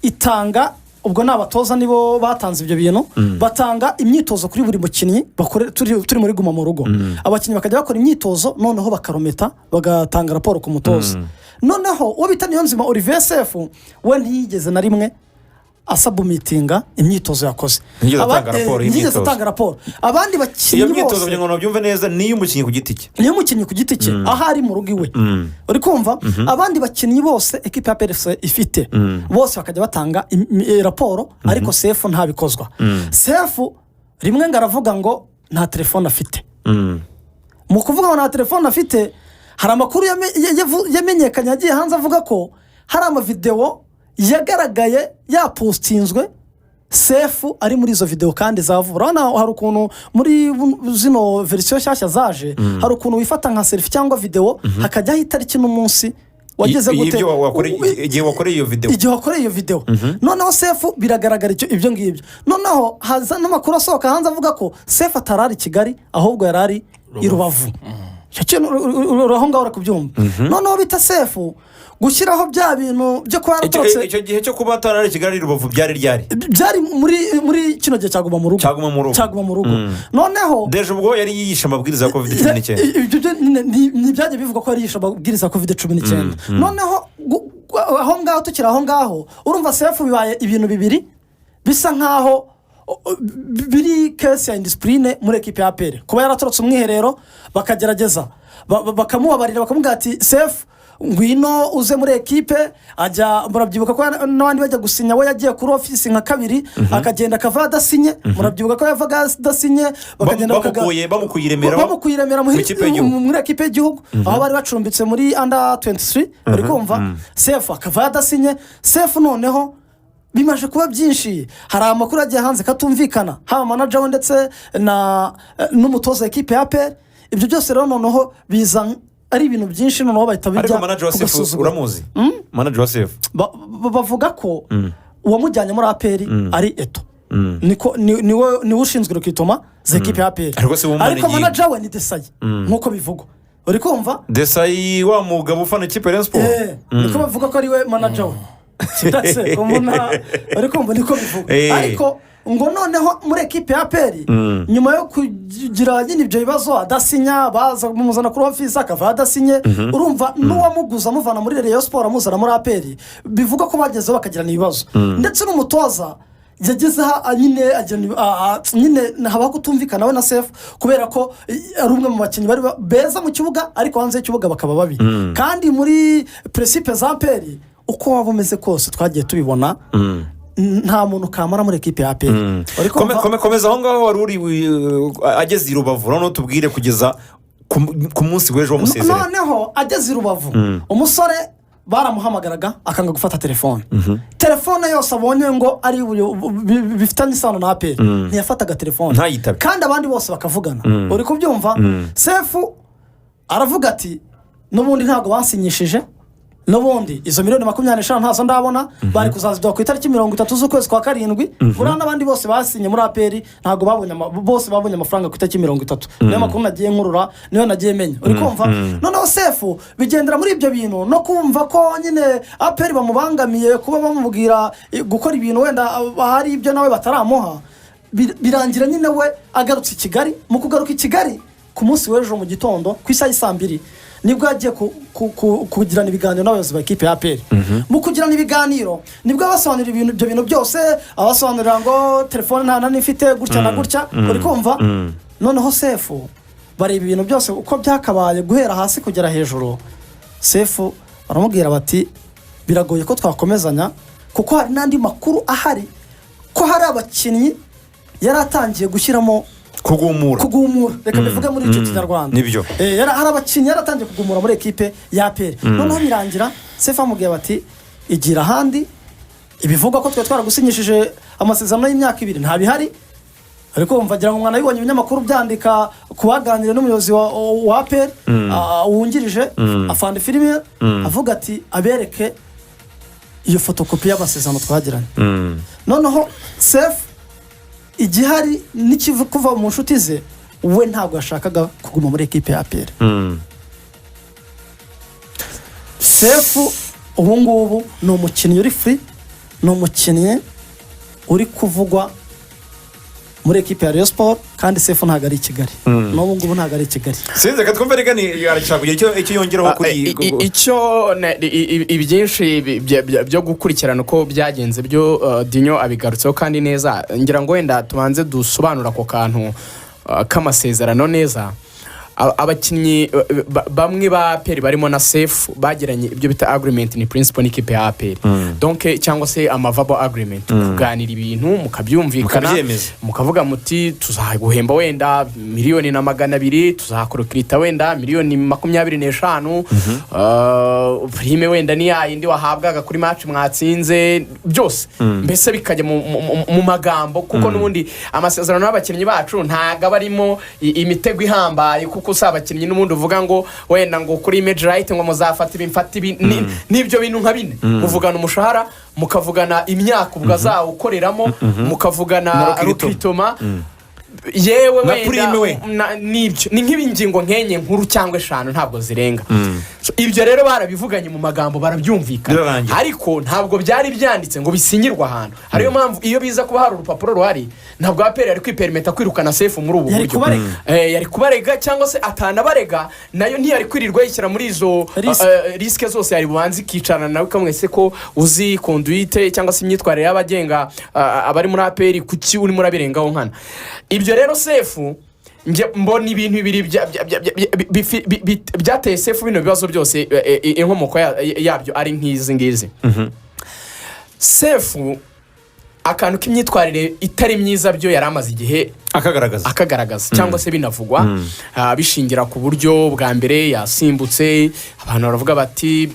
itanga, ubwo n'abatoza nibo batanze ibyo bintu, batanga imyitozo kuri buri mukinnyi, turi muri guma mu rugo. Abakinnyi bakajya bakora imyitozo, noneho bakarometa, bagatanga raporo ku mutoza. Noneho uwo bita Niyonzima Olivier Sefu we ntiyigeze na rimwe asabumitinga imyitozo yakoze, ntiyigeze atanga raporo. Abandi bakinnyi bose, iyo myitozo kugira ngo nabyumve neza, niyo umukinnyi ku giti cye, aho ari mu rugo iwe, uri kumva. Abandi bakinnyi bose ekipe ya PRFC ifite, bose bakajya batanga raporo, ariko Sefu ntabikozwa. Sefu rimwe ngaravuga ngo nta telefone afite. Mu kuvuga ngo nta telefone afite, hari amakuru yamenyekanye yagiye hanze avuga ko hari amavidewo yagaragaye yapostinzwe Sefu ari muri izo video kandi zavura. Urabona hari ukuntu muri zino verisiyo nshyashya zaje hari ukuntu wifata nka selfie cyangwa video hakajyaho itariki n'umunsi wageze gute igihe wakoreye iyo video noneho Sefu biragaragara ibyo ngibyo. Noneho haza n'amakuru asohoka hanze avuga ko Sefu atarari Kigali ahubwo yarari i Rubavu. Icyo kintu aho ngaho urakubyumva. Noneho bita Sefu gushyiraho bya bintu byo kuba yaratorotse. Icyo gihe cyo kuba atarari Kigali Rubavu byari muri kino gihe cyaguma mu rugo. Noneho deje ubwo yari yiyisha amabwiriza ya COVID-19. Ibyo ni byaje bivuga ko yari yiyisha amabwiriza ya COVID-19. Noneho aho ngaho tukira aho ngaho urumva Sefu bibaye ibintu bibiri bisa nkaho biri case ya indiscipline muri equipe ya APR. Kuba yaratorotse umwiherero bakagerageza bakamubabarira bakamubwira ati Sefu ngwino uze muri ekipe ajya murabyibuka ko n'abandi bajya gusinya we yagiye kuri office nka kabiri akagenda akava adasinye. Murabyibuka ko yavaga adasinye bakagenda bamukuyiremera muri ekipe y'igihugu aho bari bacumbitse muri under 23 uri kumva. Sefu akava adasinye. Sefu noneho bimaje kuba byinshi, hari amakuru agiye hanze katumvikana haba manager we ndetse n'umutoza ekipe ya APR. Ibyo byose rero noneho biza ari ibintu byinshi noneho bahita bijya. Ariko manager wa Sefu uramuzi? Manager wa Sefu bavuga ko uwamujyanye muri APR ari Eto. Niwe ushinzwe rukitoma za ekipe ya APR. Ariko manager we ni Desayi nkuko bivugwa. Uri kumva? Desayi wa mugabo ufana ikipe ya Sport. Niko bavuga ko ari we manager we. Kitase umuna ariko mbo niko bivuga. Ariko ngo noneho muri ekipe ya APR nyuma yo kugira nyine ibyo bibazo adasinya baza kumuzana kuri office akava adasinye. Urumva n'uwamuguza amuvana muri Rayon Sport amuzana muri APR bivuga ko bagezeho bakagirana ibibazo. Ndetse n'umutoza yagezeho nyine haba kutumvikana we na Sefu kubera ko ari umwe mu bakinnyi bari beza mu kibuga ariko hanze y'ikibuga bakaba babi. Kandi muri principe za APR uko waba umeze kose twagiye tubibona nta muntu kamara muri ekipe ya APR. Komeza aho ngaho wari uri ageze i Rubavu noneho tubwire kugeza ku munsi w'ejo wamusezerera. Noneho ageze i Rubavu umusore baramuhamagaraga akanga gufata telefone. Telefone yose abonye ngo ari bifitanye isano na APR ntiyafataga telefone kandi abandi bose bakavugana. Uri kubyumva? Sefu aravuga ati n'ubundi ntabwo bansinyishije, n'ubundi izo miliyoni 25 ntazo ndabona bari kuzaziduha ku itariki 30 z'ukwezi kwa karindwi. Burana n'abandi bose basinye muri APR ntago babonye amafaranga ku itariki 30. Niyo makuru nagiye nkurura niyo nagiye menya. Uri kumva? Noneho Sefu bigendera muri ibyo bintu no kumva ko nyine APR bamubangamiye kuba bamubwira gukora ibintu wenda hari ibyo nawe bataramuha. Birangira nyine we agarutse i Kigali. Mu kugaruka i Kigali ku munsi w'ejo mu gitondo ku isaha 2 nibwo agiye kugirana ibiganiro n'abayobozi ba ekipe ya APR. Mu kugirana ibiganiro nibwo abasobanurira ibyo bintu byose, abasobanurira ngo telefone nta nani ifite gutya na gutya. Uri kumva? Noneho Sefu bareba ibintu byose uko byakabaye guhera hasi kugera hejuru. Sefu baramubwira bati biragoye ko twakomezanya kuko hari n'andi makuru ahari ko hari abakinnyi yaratangiye gushyiramo kugumura. Reka bivuga muri icyo Kinyarwanda. Nibyo. Hari abakinnyi yaratangiye kugumura muri ekipe ya APR. Noneho birangira Sefu amubwiye bati igira ahandi ibivuga ko twe twaragusinyishije amasezerano y'imyaka 2 nta bihari. Ariko mvagira ngo mwana yibonye ibinyamakuru byandika kubaganira n'umuyobozi wa APR wungirije afande filime avuga ati abereke iyo fotokopi y'amasezerano twagiranye. Noneho Sefu igihari n'ikivu kuva mu nshuti ze we ntabwo yashakaga kuguma muri ekipe ya APR. Sefu ubu ngubu ni umukinnyi uri free, ni umukinnyi uri kuvugwa muri ekipe ya Rayon Sport kandi Sefu ntabwo ari i Kigali. N'ubu ngubu ntabwo ari i Kigali. Sinzi ka twumve rega ni arashaka kugira icyo yongeraho kuri icyo ibyinshi byo gukurikirana uko byagenze byo Dinyo abigarutseho kandi neza. Ngira ngo wenda tubanze dusobanura ko kantu k'amasezerano neza. abakinnyi bamwe ba APR barimo na Sefu bagiranye ibyo bita agreement ni principle n'ikipe ya APR donc cyangwa se amavabo agreement kuganira ibintu mukabyumvikana mukavuga muti tuzaguhemba wenda 200,000 tuzakurikirita wenda 25,000 prime wenda ni yindi wahabwaga kuri match mwatsinze byose mbese bikajya mu magambo kuko nubundi amasezerano y'abakinnyi bacu ntaga barimo imitego ihambaye kuko usabakinnyi n'ubundi uvuga ngo wenda ngo kuri image right ngo muzafata n'ibyo bintu nka bine muvugana umushahara mukavugana imyaka ubwazawo ukoreramo mukavugana recruitment yewe wenda nibyo ni nk'ibingingo nkenye nkuru cyangwa 5 ntabwo zirenga ibyo rero barabivuganye mu magambo barabyumvikana ariko ntabwo byari byanditse ngo bisinyirwa ahantu hariyo mpamvu iyo biza kuba hari urupapuro ruhari ntabwo APR ari kwiperimeta kwirukana Sefu muri ubu buryo yari kubarega cyangwa se atanabarega nayo ntiyari kwirirwa yishyira muri izo riske zose yari bubanze kicarana nawe kamwese ko uzi conduite cyangwa se imyitwarire y'abagenga abari muri APR kuki uri murabirengaho nkana ibyo rero Sefu mbona ibintu bibiri byateye Sefu bino bibazo byose inkomoko yabyo ari nk'izi ngizi Sefu akantu k'imyitwarire itari myiza byo yari amaze igihe akagaragaza cyangwa se binavugwa bishingira ku buryo bwa mbere yasimbutse abantu baravuga bati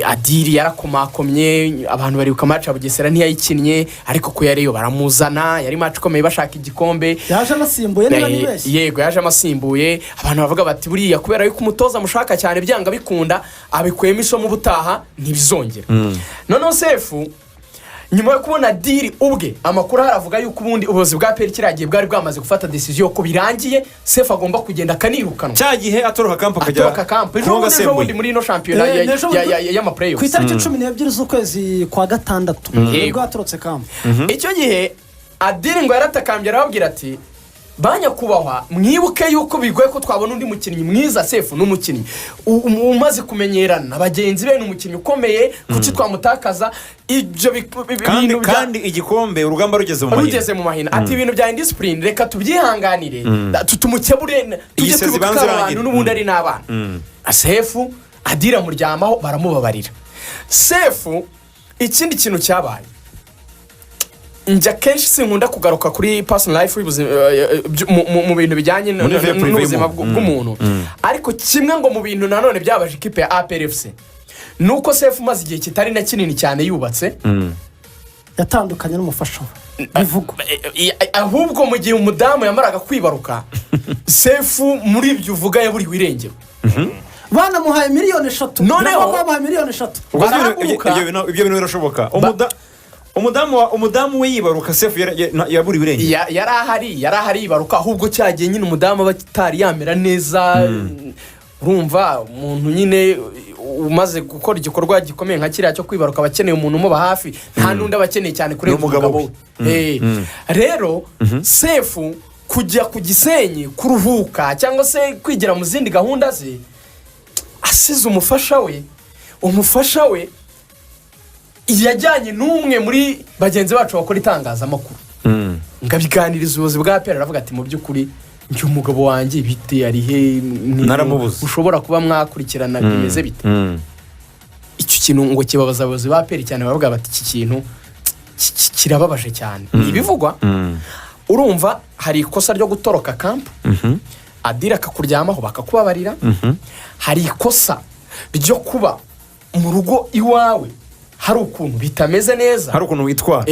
Adiri yarakomakomye abantu bari ku match Bugesera ntiyayikinnye ariko ko yareyo baramuzana yari match ikomeye bashaka igikombe yaje amasimbuye niba nibeshye yego yaje amasimbuye abantu bavuga bati buriya kubera yuko umutoza mushaka cyane byanga bikunda abikwema isomo butaha ntibizongera none Sefu nyuma yo kubona Adiri ubwe amakuru haravuga yuko ubundi ubuyobozi bwa APR kiragiye bwari bwamaze gufata decision ko birangiye Sefu agomba kugenda kanirukanwa cyagihe atoroka kampo kajya ejo bundi muri ino shampiyona y'amaplayoffs ku itariki 12 z'ukwezi kwa gatandatu nibwo atorotse kampo icyo gihe Adiri ngo yaratakambye arababwira ati banyakubahwa mwibuke yuko bigoye ko twabona undi mukinnyi mwiza Sefu n'umukinnyi umaze kumenyerana abagenzi be n'umukinnyi ukomeye kuki twamutakaza ibyo bintu kandi igikombe urugamba rugeze mu mahina ati ibintu bya indiscipline reka tubyihanganire tutumukebure tujye kwibuka abantu n'ubundi ari n'abana Sefu Adira muryamaho baramubabarira Sefu ikindi kintu cyabaye njya kenshi sinkunda kugaruka kuri personal life mu bintu bijyanye n'ubuzima bw'umuntu ariko kimwe ngo mu bintu nanone byabaje ikipe ya APR FC nuko Sefu maze igihe kitari na kinini cyane yubatse yatandukanye n'umufasha bivuga ahubwo mu gihe umudamu yamaraga kwibaruka Sefu muri ibyo uvuga yaburiwe irengero banamuhaye 3,000,000 noneho bamuhaye 3,000,000 ibyo bintu birashoboka umudamu we yibaruka Sefu yaburiwe irengero yari ahari yibaruka ahubwo cyagiye nyine umudamu batari yamera neza urumva umuntu nyine umaze gukora igikorwa gikomeye nka kiriya cyo kwibaruka abakeneye umuntu umuba hafi nta n'undi abakeneye cyane kuri umugabo we rero Sefu kujya ku Gisenyi kuruhuka cyangwa se kwigira mu zindi gahunda ze asize umufasha we yajyanye n'umwe muri bagenzi bacu bakora itangazamakuru ngabiganiriza ubuyobozi bwa APR aravuga ati mu by'ukuri njye umugabo wanjye bite ari he naramubuze ushobora kuba mwakurikirana bimeze bite icyo kintu ngo kibabaza abayobozi ba APR cyane bavuga bati iki kintu kirababaje cyane ibivugwa urumva hari ikosa ryo gutoroka kampo Adira akakuryamaho bakakubabarira hari ikosa ryo kuba mu rugo iwawe hari ukuntu bitameze neza hari ukuntu witwara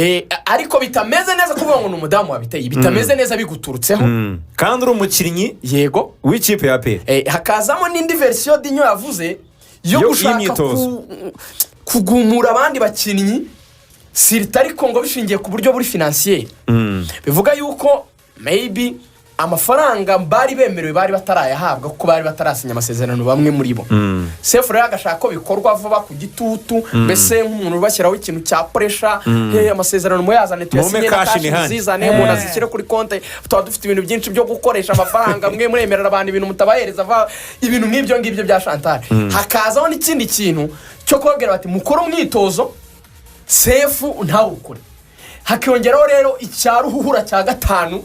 ariko bitameze neza kuvuga ngo n'umudamu wabiteye bitameze neza biguturutseho kandi uri umukinnyi yego w'ikipe ya APR hakazamo n'indi version dinyo yavuze yo gushaka kugumura abandi bakinnyi sirita ariko ngo bishingiye ku buryo buri financier bivuga yuko maybe amafaranga bari bemerewe bari batarayahabwa kuko bari batarasinya amasezerano bamwe muri bo Sefu rero agashaka ko bikorwa vuba ku gitutu mbese nk'umuntu ubashyiraho ikintu cya pressure amasezerano muyazane tuyasinye kashi zizane umuntu azishyire kuri konte tuba dufite ibintu byinshi byo gukoresha amafaranga mwe muremerera abantu ibintu mutabahereza ibintu nk'ibyo ngibyo bya Chantal hakazaho n'ikindi kintu cyo kubabwira bati mukora umwitozo Sefu ntawukore hakiyongeraho rero icyaruhura cya gatanu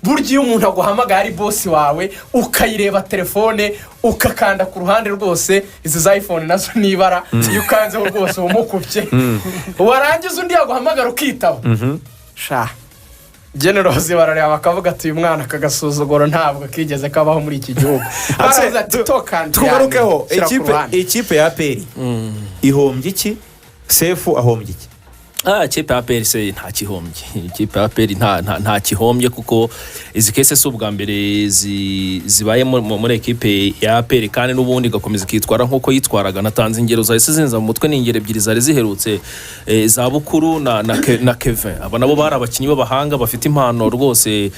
burya iyo umuntu aguhamagaye ari bosi wawe ukayireba telefone ukakanda ku ruhande rwose izi za iPhone nazo nibara iyo ukanzeho rwose umukubye warangiza undi yaguhamagara ukitaba sha generozi barareba bakavuga ati uyu mwana akagasuzuguro ntabwo kigeze kabaho muri iki gihugu araza ati tokandi tugarukeho ikipe ya APR ihombye iki Sefu ahombye iki ikipe ya APR se nta kihombye ikipe ya APR nta kihombye kuko izi kese si ubwa mbere zibaye muri ekipe ya APR kandi n'ubundi gakomeza kitwara nkuko yitwaraga natanze ingero zahise zinza mu mutwe n'ingero ebyiri zari ziherutse za Bukuru na Kevin aba nabo bari abakinnyi b'abahanga bafite impano rwose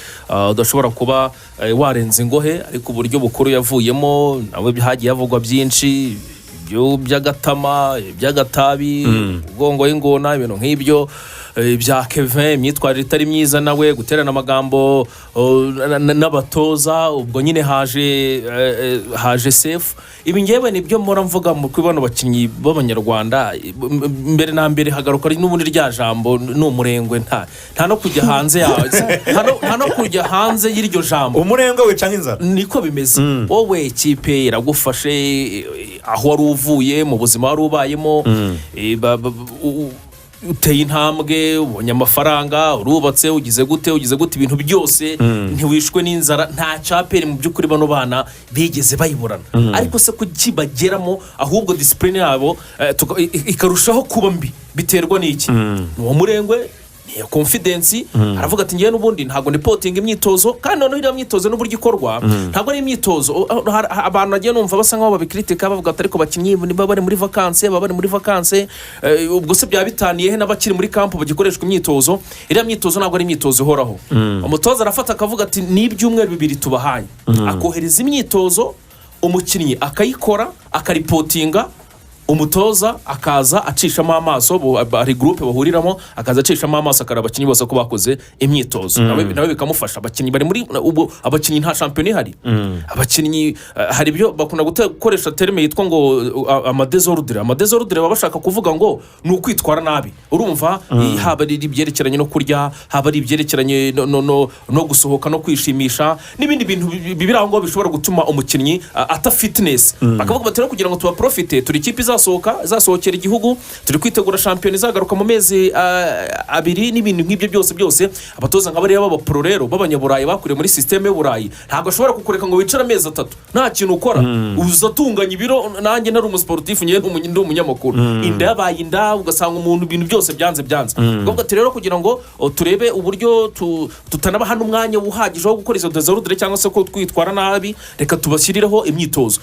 udashobora kuba warenza ingohe ariko uburyo Bukuru yavuyemo nawe hagiye havugwa byinshi by'agatama by'agatabi ubwongo y'ingona ibintu nk'ibyo bya Kevin imyitwarire itari myiza nawe guterana amagambo n'abatoza ubwo nyine haje Sefu ibi ngewe nibyo mpora mvuga mu kwibona abakinnyi b'abanyarwanda mbere na mbere hagaruka n'ubundi rya jambo n'umurengwe nta no kujya hanze yawe nta no kujya hanze y'iryo jambo umurengwe wica nk'inzara niko bimeze wowe ikipe iragufashe aho wari uvuye mu buzima wari ubayemo uteye intambwe ubonye amafaranga urubatse ugize gute ibintu byose ntiwishwe n'inzara nta caperi mu by'ukuri bano bana bigeze bayiburana ariko se kukibageramo ahubwo discipline yabo ikarushaho kuba mbi biterwa n'iki uwo murengwe niyo confidence aravuga ati ngiye n'ubundi ntago reporting imyitozo kandi noneho iriya myitozo n'uburyo ikorwa ntago ari imyitozo abantu bagiye numva basa nkaho babikritika bavuga ati ariko bakinnyi bari muri vacances ubwo se byaba bitaniye he n'abakiri muri camp bagikoreshwa imyitozo iriya myitozo ntago ari imyitozo ihoraho umutoza arafata akavuga ati n'ibyumweru 2 tubahaye akohereza imyitozo umukinnyi akayikora akaripotinga umutoza akaza acishamo amaso hari groupe bahuriramo akaza acishamo amaso akaraba abakinnyi bose ko bakoze imyitozo nawe bikamufasha abakinnyi bari muri abakinnyi nta champion ihari abakinnyi hari byo bakunda gukoresha terme yitwa ngo amadesordre baba bashaka kuvuga ngo ni ukwitwara nabi urumva haba ari ibyerekeranye no kurya haba ari ibyerekeranye no gusohoka no kwishimisha n'ibindi bintu bibiraho ngo bishobora gutuma umukinnyi ata fitness bakavuga batera kugira ngo tuba profite turi kipe izasohokera igihugu turi kwitegura shampiyona izagaruka mu mezi 2 n'ibintu nk'ibyo byose abatoza nk'abariya b'abapro rero b'abanyaburayi bakuriye muri systeme y'Uburayi ntabwo ashobora kukureka ngo wicare amezi 3 nta kintu ukora uzatunganya ibiro nanjye nari umusportif nyene ndi umunyamakuru inda yabaye inda ugasanga umuntu ibintu byose byanze ubwo ati rero kugira ngo turebe uburyo tutanaba hano umwanya uhagije wo gukora izo desordre cyangwa se ko twitwara nabi reka tubashyirireho imyitozo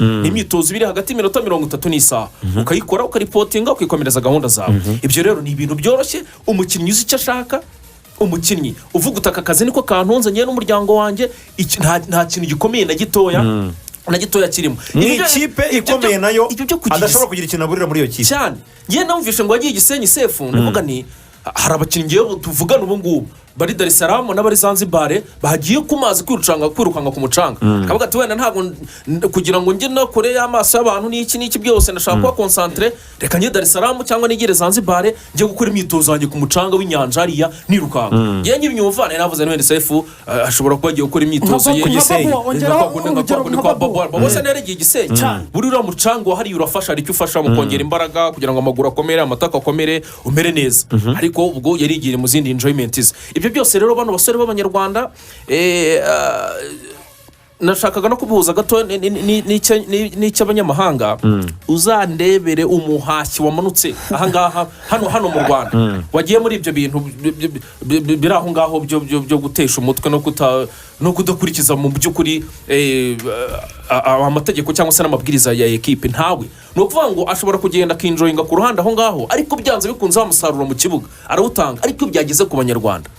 biri hagati y'iminota 30 n'isaha ukayikora ukaripotinga ukikomereza gahunda zawe ibyo rero ni ibintu byoroshye umukinnyi uzi icyo ashaka umukinnyi uvuga utaka akazi niko kantunze ngiye n'umuryango wanjye nta kintu gikomeye na gitoya kirimo ni ikipe ikomeye nayo adashobora kugira ikintu aburira muri iyo kipe cyane ngiye namvise ngo wagiye Gisenyi Sefu ndavuga ni hari abakinnyi ngiye tuvugana ubu ngubu bari Dar es Salaam n'abari Zanzibar bagiye ku mazi kwirukanga ku mucanga akavuga ati wenda ntabwo kugira ngo nge nakore y'amaso y'abantu n'iki byose ndashaka kuba concentré reka nge Dar es Salaam cyangwa nigere Zanzibar nge gukora imyitozo yanjye ku mucanga w'inyanja hariya nirukanga nge nyibinyumva navuze n'wende Sefu ashobora kuba agiye gukora imyitozo ye Gisenyi bose naragiye Gisenyi buri ura mucanga hari urafasha ari cyo ufasha mu kongera imbaraga kugira ngo amaguru akomere amataka akomere umere neza ariko ubwo yarigire mu zindi enjoyments ibyo byose rero bano basore b'abanyarwanda nashakaga no kubihuza gato n'icy'abanyamahanga uzandebere umuhashyi wamanutse ahangaha hano mu Rwanda wagiye muri ibyo bintu biri aho ngaho byo gutesha umutwe no kudakurikiza mu by'ukuri amategeko cyangwa se n'amabwiriza ya ekipe ntawe ni ukuvuga ngo ashobora kugenda akinjoyinga ku ruhande aho ngaho ariko byanze bikunze umusaruro mu kibuga arawutanga ariko byageze ku banyarwanda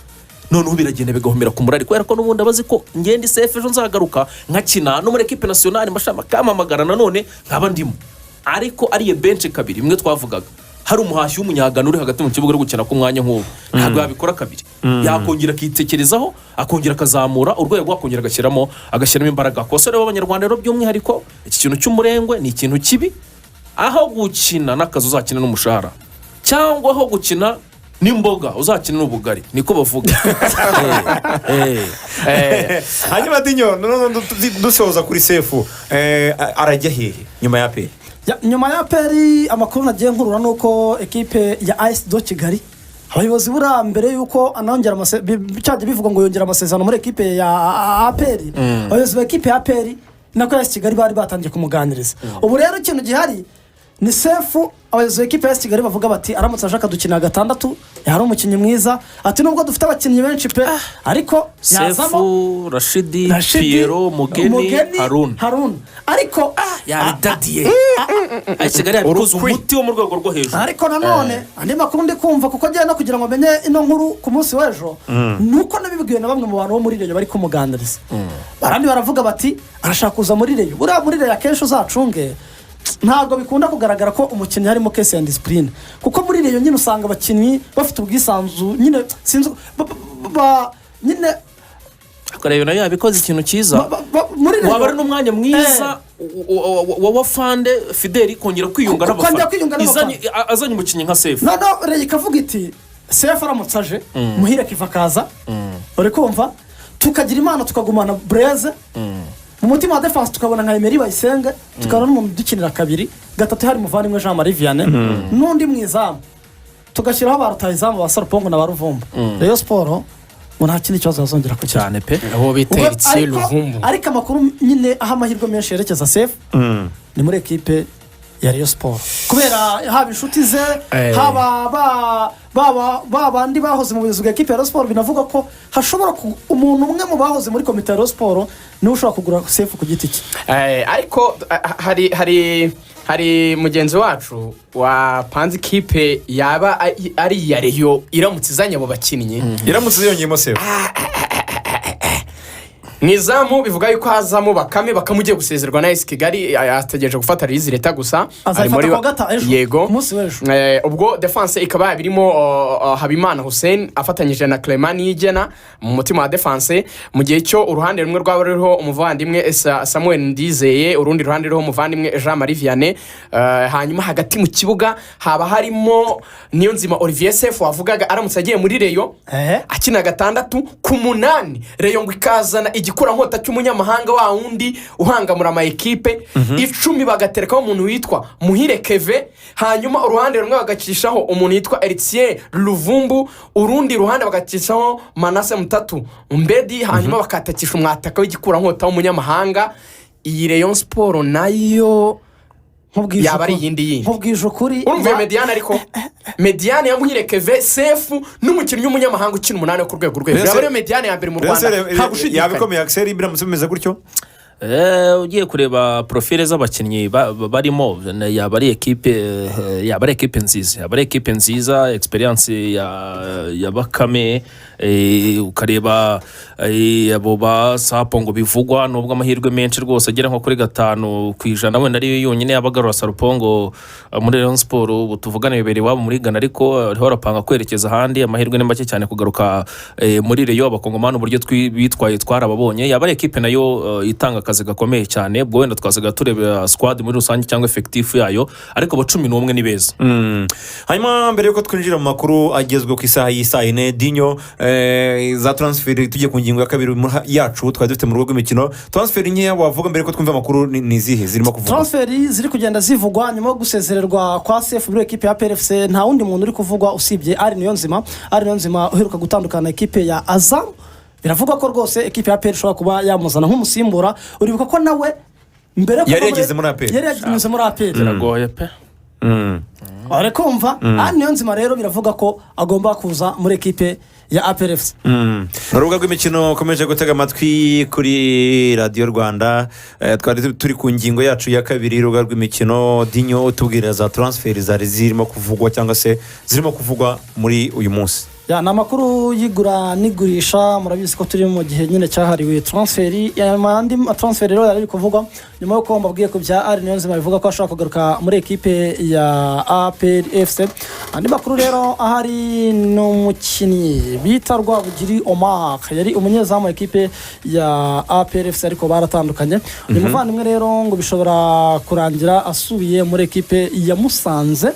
noneho biragenda bigahomera ku murari kubera ko n'ubundi abazi ko ngende Sefu ejo nzagaruka nkakina no muri equipe nationale mashama kamamagara nanone nkaba ndimo ariko ariye bench kabiri imwe twavugaga hari umuhashyi w'umunyagano uri hagati mu kibuga uri gukina ku mwanya nk'uwo ntabwo yabikora kabiri yakongera akitekerezaho akongera akazamura urwego akongera agashyiramo imbaraga ku basore b'abanyarwanda rero by'umwihariko iki kintu cy'umurengwe ni ikintu kibi aho gukina n'akazi uzakina n'umushahara cyangwa aho gukina n'imboga uzakenera ubugari niko bavuga. hanyuma dinyo dusoza kuri sefu arajya hehe nyuma ya APR? nyuma ya APR amakuru nagiye nkurura nuko ekipe ya AS do Kigali abayobozi buriya mbere yuko anongera cyajya bivuga ngo yongera amasezerano muri ekipe ya APR, abayobozi ba ekipe ya APR nako AS Kigali bari batangiye kumuganiriza. Ubu rero ikintu gihari ni sefu, abayobozi ba ekipe ya AS Kigali bavuga bati aramutse ashaka dukina gatandatu yari umukinnyi mwiza, ati nubwo dufite abakinnyi benshi pe ariko yazamo Sefu, Rashidi, Piero, Mugeni, Harun ariko yabidadiye AS Kigali yabikoze umuti wo mu rwego rwo hejuru. Ariko nanone andi makuru ndi kumva kuko njye no kugira ngo menye ino nkuru ku munsi w'ejo nuko nabibwiwe na bamwe mu bantu bo muri Rayon bari kumuganiriza. Barandi baravuga bati arashaka kuza muri Rayon. Buriya muri Rayon akenshi uzacunge ntabwo bikunda kugaragara ko umukinnyi harimo case and discipline, kuko muri Rayon nyine usanga abakinnyi bafite ubwisanzu nyine sinzi nyine Rayon nayo yabikoze ikintu cyiza. Waba ari n'umwanya mwiza wa Fande Fideli kongera kwiyunga n'abafana azanye umukinnyi nka Sefu. No Rayon ikavuga iti Sefu aramutse aje Muhire kiva kaza uri kumva tukagira imana tukagumana Blaise mu mutima wa defense tukabona nka Emery Bayisenge tukabona n'umuntu dukinira kabiri gatatu hari muvandimwe Jean Marie Vianney n'undi mwizamu tugashyiraho abarutayizamu ba Sarupongo na Baruvumbu. Rayon Sport nta kindi kibazo bazongera ku cyane pe aho biteritse Ruvumbu. Ariko amakuru nyine aho amahirwe menshi yerekeza Sefu ni muri ekipe ya Rayon Sport kubera haba inshuti ze haba bandi bahoze mu buyobozi bwa ekipe ya Rayon Sport. Binavuga ko hashobora umuntu umwe mu bahoze muri komite ya Rayon Sport niwe ushobora kugura Sefu ku giti cye. Ariko hari mugenzi wacu wapanze ikipe yaba ari iya Rayon iramutse izanye abo bakinnyi iramutse yongeyemo Sefu Nizamu bivuga yuko hazamo Bakame bakamugiye gusezerwa na AS Kigali ategereje gufata rizi leta gusa yego umunsi w'ejo. Ubwo defense ikaba birimo Habimana Hussein afatanyije na Clement Nigena mu mutima wa defense, mu gihe cyo uruhande rumwe rwaba ruriho umuvandimwe Samuel Ndizeye, urundi ruhande ruriho umuvandimwe Jean Marie Vianney. Hanyuma hagati mu kibuga haba harimo Niyonzima Olivier Sefu wavugaga aramutse agiye muri Rayon akina gatandatu ku munani Rayon ngo ikazana igikura nkota cy'umunyamahanga wa wundi uhangamura ama ekipe 10 bagaterekaho umuntu witwa Muhire Keve, hanyuma uruhande rumwe bagacishaho umuntu witwa Eritier Luvumbu, urundi ruhande bagacishaho Manase Mutatu Mbedi, hanyuma bakatakisha umwataka w'igikura nkota w'umunyamahanga. Iyi Rayon Sport nayo yaba ari yindi nkubwije ukuri urumva Mediane, ariko Mediane ya Muhire Keve Sefu n'umukinnyi w'umunyamahanga ukina 8 ku rwego rw'ejo yaba ari Mediane ya mbere mu Rwanda yabikomeye Axel biramutse bimeze gutyo. Ugiye kureba profile z'abakinnyi barimo yaba ari ekipe nziza experience ya Bakame, ukareba abo ba Sapongo bivugwa nubwo amahirwe menshi rwose agera nko kuri 5% wenda ari yonyine yabagarura Sarupongo muri Rayon Sport. Ubu tuvugana bibere wabo muri Ghana ariko ariho arapanga kwerekeza ahandi, amahirwe ni make cyane kugaruka muri Rayon. Abakongomani uburyo bitwaye twarababonye, yaba ari ekipe nayo itanga akazi gakomeye cyane. Ubwo wenda twazaga tureba squad muri rusange cyangwa effective yayo, ariko abo 11 ni beza. Hanyuma mbere yuko twinjira mu makuru agezwe ku isaha y'isa 4 Dinyo za transfer tujye ku ngingo ya kabiri yacu twari dufite mu rugo rw'imikino. Transfer nke wavuga mbere ko twumva amakuru ni zihe zirimo kuvugwa? Transfer ziri kugenda zivugwa nyuma yo gusezererwa kwa Sefu muri ekipe ya PRFC. Nta wundi muntu uri kuvugwa usibye Ari Niyonzima uheruka gutandukana ekipe ya Azam. Biravuga ko rwose ekipe ya PRFC ishobora kuba yamuzana nk'umusimbura. Uribuka ko nawe mbere ko yari yageze muri APR biragoye pe. Arakumva Ari Niyonzima rero biravuga ko agomba kuza muri ekipe ya APRFC. Urubuga rw'imikino ukomeje gutega amatwi kuri Radio Rwanda. Twari turi ku ngingo yacu ya kabiri urubuga rw'imikino. Dinyo utubwira za transfer zari zirimo kuvugwa cyangwa se zirimo kuvugwa muri uyu munsi. Ya na makuru yigura nigurisha, murabizi ko turi mu gihe nyine cyahariwe transfer. Andi transfer rero yari kuvugwa nyuma yo ko mbabwiye ko bya Ari Niyonzima bivuga ko ashaka kugaruka muri ekipe ya APRFC. Andi makuru rero ahari n'umukinnyi bita Rwabugiri Omar, yari umunyezamu ekipe ya APRFC ariko baratandukanye. Uyu muvandimwe rero ngo bishobora kurangira asubiye muri ekipe ya Musanze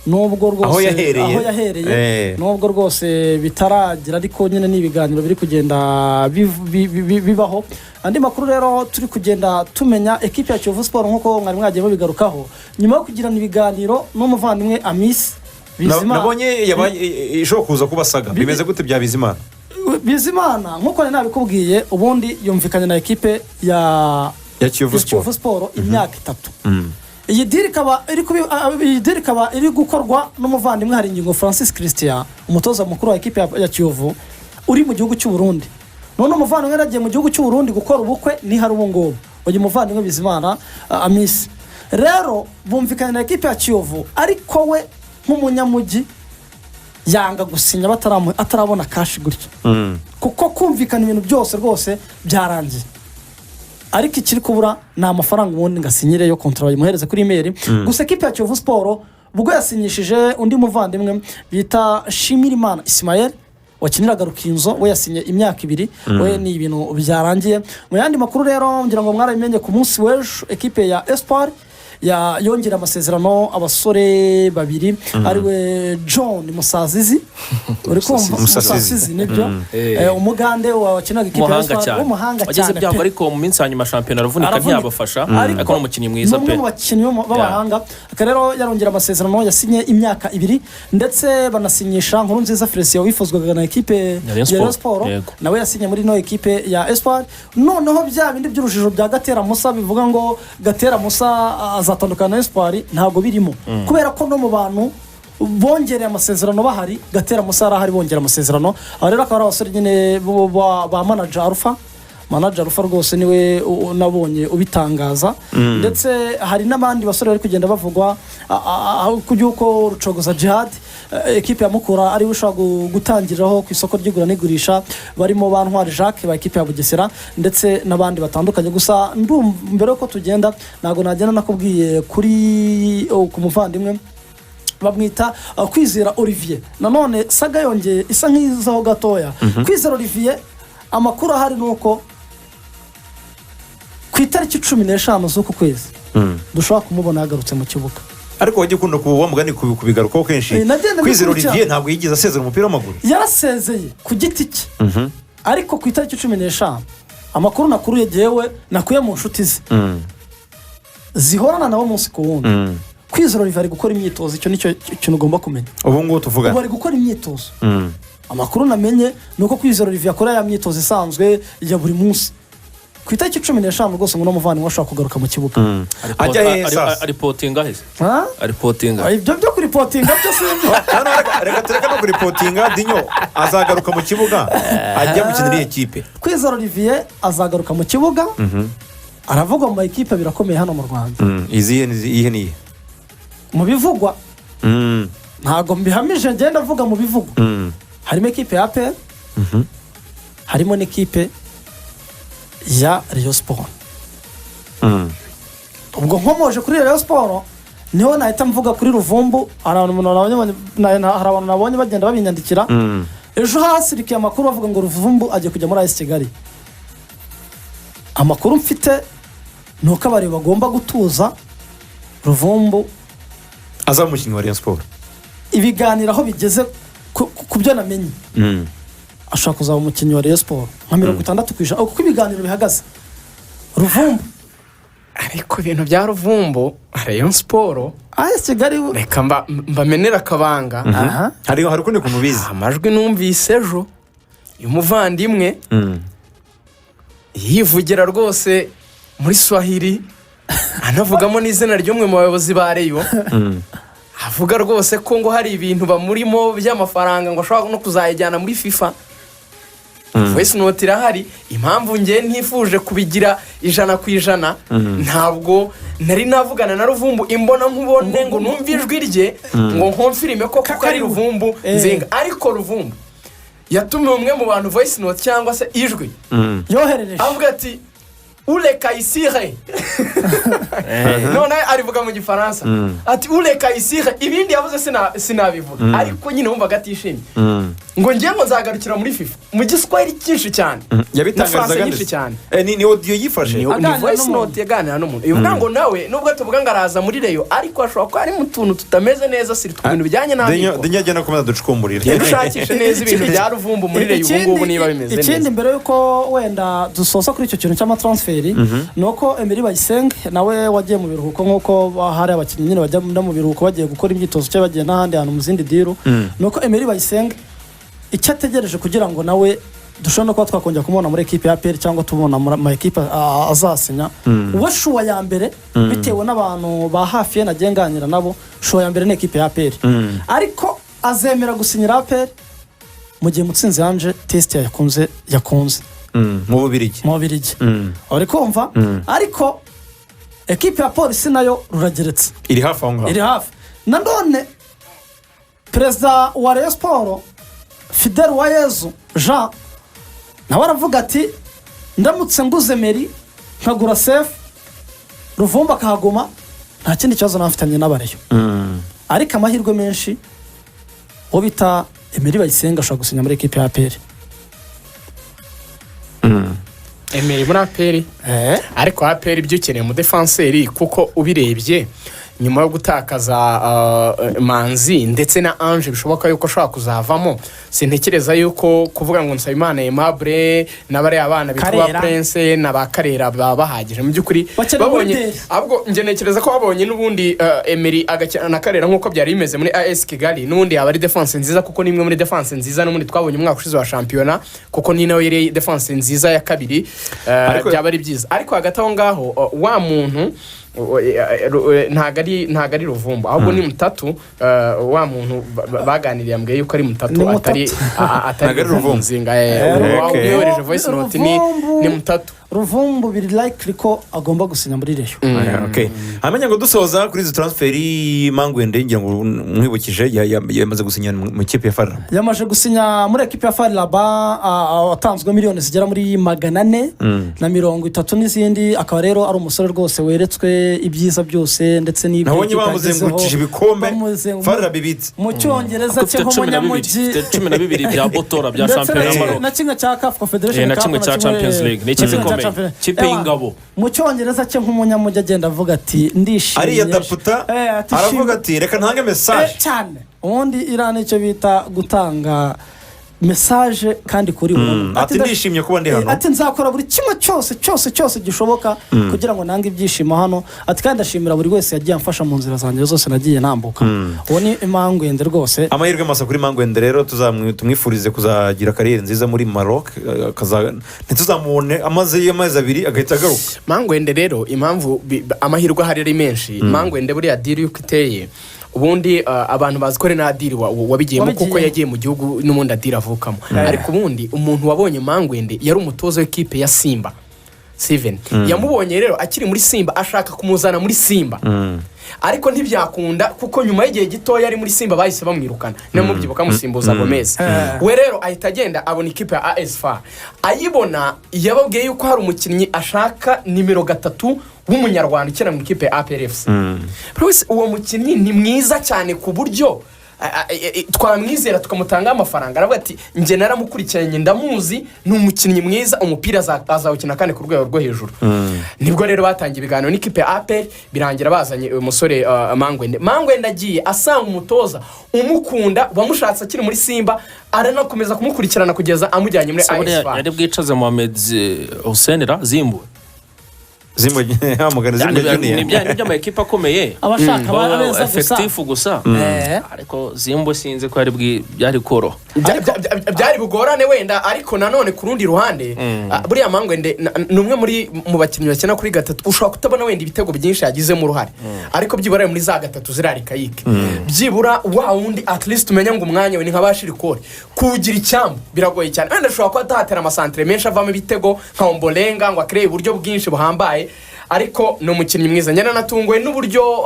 nubwo rwose Aho yahereye. nubwo rwose bitaragira ariko nyine n'ibiganiro biri kugenda bibaho. Andi makuru rero turi kugenda tumenya ekipe ya Kiyovu Sport nk'uko mwari mwagiye babigarukaho nyuma yo kugirana ibiganiro n'umuvandimwe Amis Bizimana. Nabonye ishobora kuza kubasaga bimeze gute bya Bizimana nk'uko nari nabikubwiye ubundi yumvikanye na ekipe ya Kiyovu Sport imyaka 3. Iyi diri ikaba iri gukorwa n'umuvandimwe hari ingingo Francis Christian umutoza mukuru wa ekipe ya Kiyovu uri mu gihugu cy'u Burundi. None umuvandimwe yaragiye mu gihugu cy'u Burundi gukora ubukwe ni hari ubungubu uyu muvandimwe Bizimana Amis rero bumvikanye na ekipe ya Kiyovu ariko we nk'umunyamujyi yanga gusinya atarabona cash gutyo kuko kumvikana ibintu byose rwose byarangiye ariko ikiri kubura ni amafaranga ubundi ngasinyire yo contrat bayimuhereze kuri email. Gusa ekipe ya Kiyovu Sport ubwo yasinyishije undi muvandimwe bita Shimirimana Ismael wakiniraga Rukinzo we yasinye imyaka 2 we ni ibintu byarangiye. Mu yandi makuru rero ngira ngo mwarabimenye ku munsi w'ejo ekipe ya Espoir yongera amasezerano abasore babiri ariwe John Musazizi uri kumva Musazizi nibyo umugande wakinaga ikipe ya umuhanga cyane byango ariko mu minsi hanyuma shampiyona ruvunika ntiyabafasha ariko no mukinnyi mwiza pe mu bakinnyi b'abahanga akarero yarongera amasezerano yasinye imyaka 2 ndetse banasinyisha nkuru nziza Felicien wifuzwaga na ekipe ya Rayon Sport nawe yasinye muri no ekipe ya Espoir. Noneho bya bindi by'urujijo bya Gatera Musa bivuga ngo Gatera Musa azatandukana na Espoir ntago birimo kubera ko no mu bantu bongereye amasezerano bahari Gatera Musa arahari bongera amasezerano. Aho rero akaba abasore nyine ba manager Alpha rwose niwe nabonye ubitangaza ndetse hari n'abandi basore bari kugenda bavugwa kuko Rucogoza Jihad ekipe ya Mukura ari ushaka gutangiraho ku isoko ry'igura n'igurisha barimo Bantwari Jacques ba ekipe ya Bugesera ndetse n'abandi batandukanye. Gusa mbere ko tugenda nago najyana nakubwiye kuri ku muvandimwe bamwita Kwizera Olivier nanone saga yongeye isa nk'izaho gatoya. Kwizera Olivier amakuru ahari nuko ku itariki 15 z'uku kwezi dushobora kumubona yagarutse mu kibuga ariko wajye ukunda kuba mugani kubigarukaho kenshi. Kwizera Olivier ntabwo yigeze asezera umupira w'amaguru yarasezeye ku giti cye ariko ku itariki 15 amakuru nakuru yegewe nakuye mu nshuti ze zihorana nabo munsi ku wundi Kwizera Olivier ari gukora imyitozo icyo nicyo kintu ugomba kumenya ubu ngo tuvuga bari gukora imyitozo amakuru namenye nuko Kwizera Olivier akora ya myitozo isanzwe ya buri munsi ku itariki 15 rwose ngo n'umuvandimwe ashaka kugaruka mu kibuga ajya hesa reportinga hese reportinga ibyo byo kuri reportinga byo simbi reka tureka no kuri reportinga Dinyo azagaruka mu kibuga ajya gukinira ekipe. Kwizera Olivier azagaruka mu kibuga aravuga mu ekipe birakomeye hano mu Rwanda izihe niye mu bivugwa ntago mbihamije ngenda avuga mu bivugwa harimo ekipe ya APR harimo n'ekipe ya Rayon Sport ubwo nkomoje kuri Rayon Sport niho nahita mvuga kuri Ruvumbu hari abantu nabonye bagenda babinyandikira ejo hasirikiye amakuru bavuga ngo Ruvumbu agiye kujya muri AS Kigali. Amakuru mfite nuko abari bagomba gutuza Ruvumbu azamukinnyi wa Rayon Sport ibiganiro aho bigeze ku byo namenye ashaka kuzaba umukinnyi wa Rayon Sport nka 60% kuko ibiganiro bihagaze Ruvumbu ariko ibintu bya Ruvumbu Rayon Sport AS Kigali reka mbamenera akabanga hari kundi kumubizi amajwi numvise ejo y'umuvandimwe yivugira rwose muri Swahili anavugamo n'izina ry'umwe mu bayobozi ba Rayon avuga rwose ko ngo hari ibintu bamurimo by'amafaranga ngo ashobora no kuzayijyana muri FIFA. Voice note irahari impamvu ngiye ntifuje kubigira 100% ntabwo nari navugana na Ruvumbu imbona nkubone ngo numva ijwi rye ngo nkonfirime ko kuko ari Ruvumbu nzinga ariko Ruvumbu yatumiye umwe mu bantu voice note cyangwa se ijwi yoherereje avuga ati ule kaisire none arivuga mu gifaransa ati ule kaisire ibindi yavuze sinabivuga ariko nyine wumva gatishimye ngo ngiye ngo nzagarukira muri FIFA mu giswahili cyinshi cyane yabitangazaga nyinshi cyane ni audio yifashe ni voice note yaganira n'umuntu ivuga ngo nawe nubwo tuvuga ngo araza muri Rayon ariko ashobora kuba ari mu tuntu tutameze neza siri ibintu bijyanye n'abiko Dinya no komeza ducukumburira dushakishe neza ibintu bya Ruvumbu muri Rayon ubu ngubu niba bimeze neza. Ikindi mbere yuko wenda dusoza kuri icyo kintu cy'amatransferi nuko Emery Bayisenge nawe wagiye mu biruhuko nkuko hari abakinnyi nyine bajya mu biruhuko bagiye gukora imyitozo cyangwa bagiye n'ahandi hantu mu zindi diru nuko Emery Bayisenge icyo ategereje kugira ngo nawe dushobora no kuba twakongera kumubona muri ekipe ya APR cyangwa tubona mu ekipe azasinya uwo shuwa ya mbere bitewe n'abantu ba hafi ye nagiye nganira nabo shuwa ya mbere ni ekipe ya APR ariko azemera gusinyira APR mu gihe Mutsinzi Ange test yakunze mu Bubiligi uri kumva ariko ekipe ya polisi nayo rurageretse iri hafi aho ngaho iri hafi nanone perezida wa Rayon Sport Fidel Uwayezu Jean nawe aravuga ati ndamutse nguze Emery nkagura Sefu Ruvumbu akahaguma nta kindi kibazo nafitanye n'abareyo ariko amahirwe menshi uwo bita Emery Bayisenge ashobora gusinya muri ekipe ya APR Emery muri APR ariko APR ibyo ukeneye mu defenseri kuko ubirebye nyuma yo gutakaza Manzi ndetse na Ange bishoboka yuko ashobora kuzavamo sintekereza yuko kuvuga ngo Nsabimana Aimable n'abari abana bitwa Prince n'abakarera bahagije mu byukuri babonye ahubwo nge nekereza ko babonye n'ubundi Emery agakina na Karera nkuko byari bimeze muri AS Kigali n'ubundi abari defense nziza kuko nimwe muri defense nziza n'ubundi twabonye umwaka ushize wa championnat kuko ni nawe yari defense nziza ya kabiri byaba ari byiza ariko hagati aho ngaho wa muntu ntago ari Ruvumbu ahubwo ni Mutatu wa muntu baganiriye ambwiye yuko ari Mutatu atari Ruvumbu nzinga yohereje voice note ni Mutatu Ruvumbu biri likely ko agomba gusinya muri Rayon okay amenya ngo dusoza kuri izo transferi Mangwende ngira ngo mwibukije yamaze gusinya mu kipe ya FAR yamaze gusinya muri ekipe ya FAR Laba atanzwe miliyoni zigera muri 430 n'izindi akaba rero ari umusore rwose weretswe ibyiza byose ndetse n'ibyo nabonye bamuzengurukije ibikombe FAR bibitse mu Cyongereza cyo nk'umunyamujyi 12 bya Botora bya Champions na kimwe cya CAF Confederation na kimwe cya Champions League ni kimwe kipe y'ingabo mu Cyongereza cyo nk'umunyamujyi agenda avuga ati ndishimye ari yadaputa aravuga ati reka ntange message cyane ubundi irane icyo bita gutanga message kandi kuri burundu ati ndishimye kuba ndi hano ati nzakora buri kimwe cyose gishoboka kugira ngo nange ibyishimo hano ati kandi ashimira buri wese yagiye amfasha mu nzira zanjye zose nagiye nambuka uwo ni Mangwende rwose amahirwe masa kuri Mangwende rero tumwifurize kuzagira kariyeri nziza muri Maroc ntituzamubone amaze abiri agahita agaruka Mangwende rero impamvu amahirwe ahari ari menshi Mangwende buriya diri yuko iteye ubundi abantu bazi ko na diri wabigiyemo kuko yagiye mu gihugu n'umundi adiri avukamo ariko ubundi umuntu wabonye Mangwende yari umutoza w'ikipe ya Simba Steven yamubonye rero akiri muri Simba ashaka kumuzana muri Simba ariko ntibyakunda kuko nyuma y'igihe gito yari muri Simba bahise bamwirukana namubyibuka musimbuza Gomez we rero ahita agenda abona ikipe ya AS FAR ayibona yababwiye yuko hari umukinnyi ashaka nimero 3 w'umunyarwanda ukina mu ikipe ya APR FC uwo mukinnyi ni mwiza cyane ku buryo twamwizera tukamutanga amafaranga aravuga ati nge naramukurikiranye ndamuzi ni umukinnyi mwiza umupira azawukina kandi ku rwego rwo hejuru nibwo rero batangiye ibiganiro n'ikipe ya APR birangira bazanye uyu musore Mangwende agiye asanga umutoza umukunda wamushatse akiri muri Simba aranakomeza kumukurikirana kugeza amujyanye muri AS FAR yari bwicaze Mohamed Hussein Zimbu hamugana ni by'ama ekipa akomeye abashaka barabeza effective gusa ariko Zimbu sinze ko byari koro byari bugorane wenda ariko nanone ku rundi ruhande buriya Mangwende numwe mu bakinnyi bakina kuri gatatu ushobora kutabona wenda ibitego byinshi yagize mu ruhare ariko byibura muri za gatatu zirarika yike byibura wa wundi at least umenya ngo umwanya we ni nk'abashiri kore kugira icyambu biragoye cyane wenda ushobora kuba atahatera amasantere menshi avamo ibitego nka Ombolenga ngo akreye uburyo bwinshi buhambaye ariko no mukinnyi mwiza nyana natunguwe n'uburyo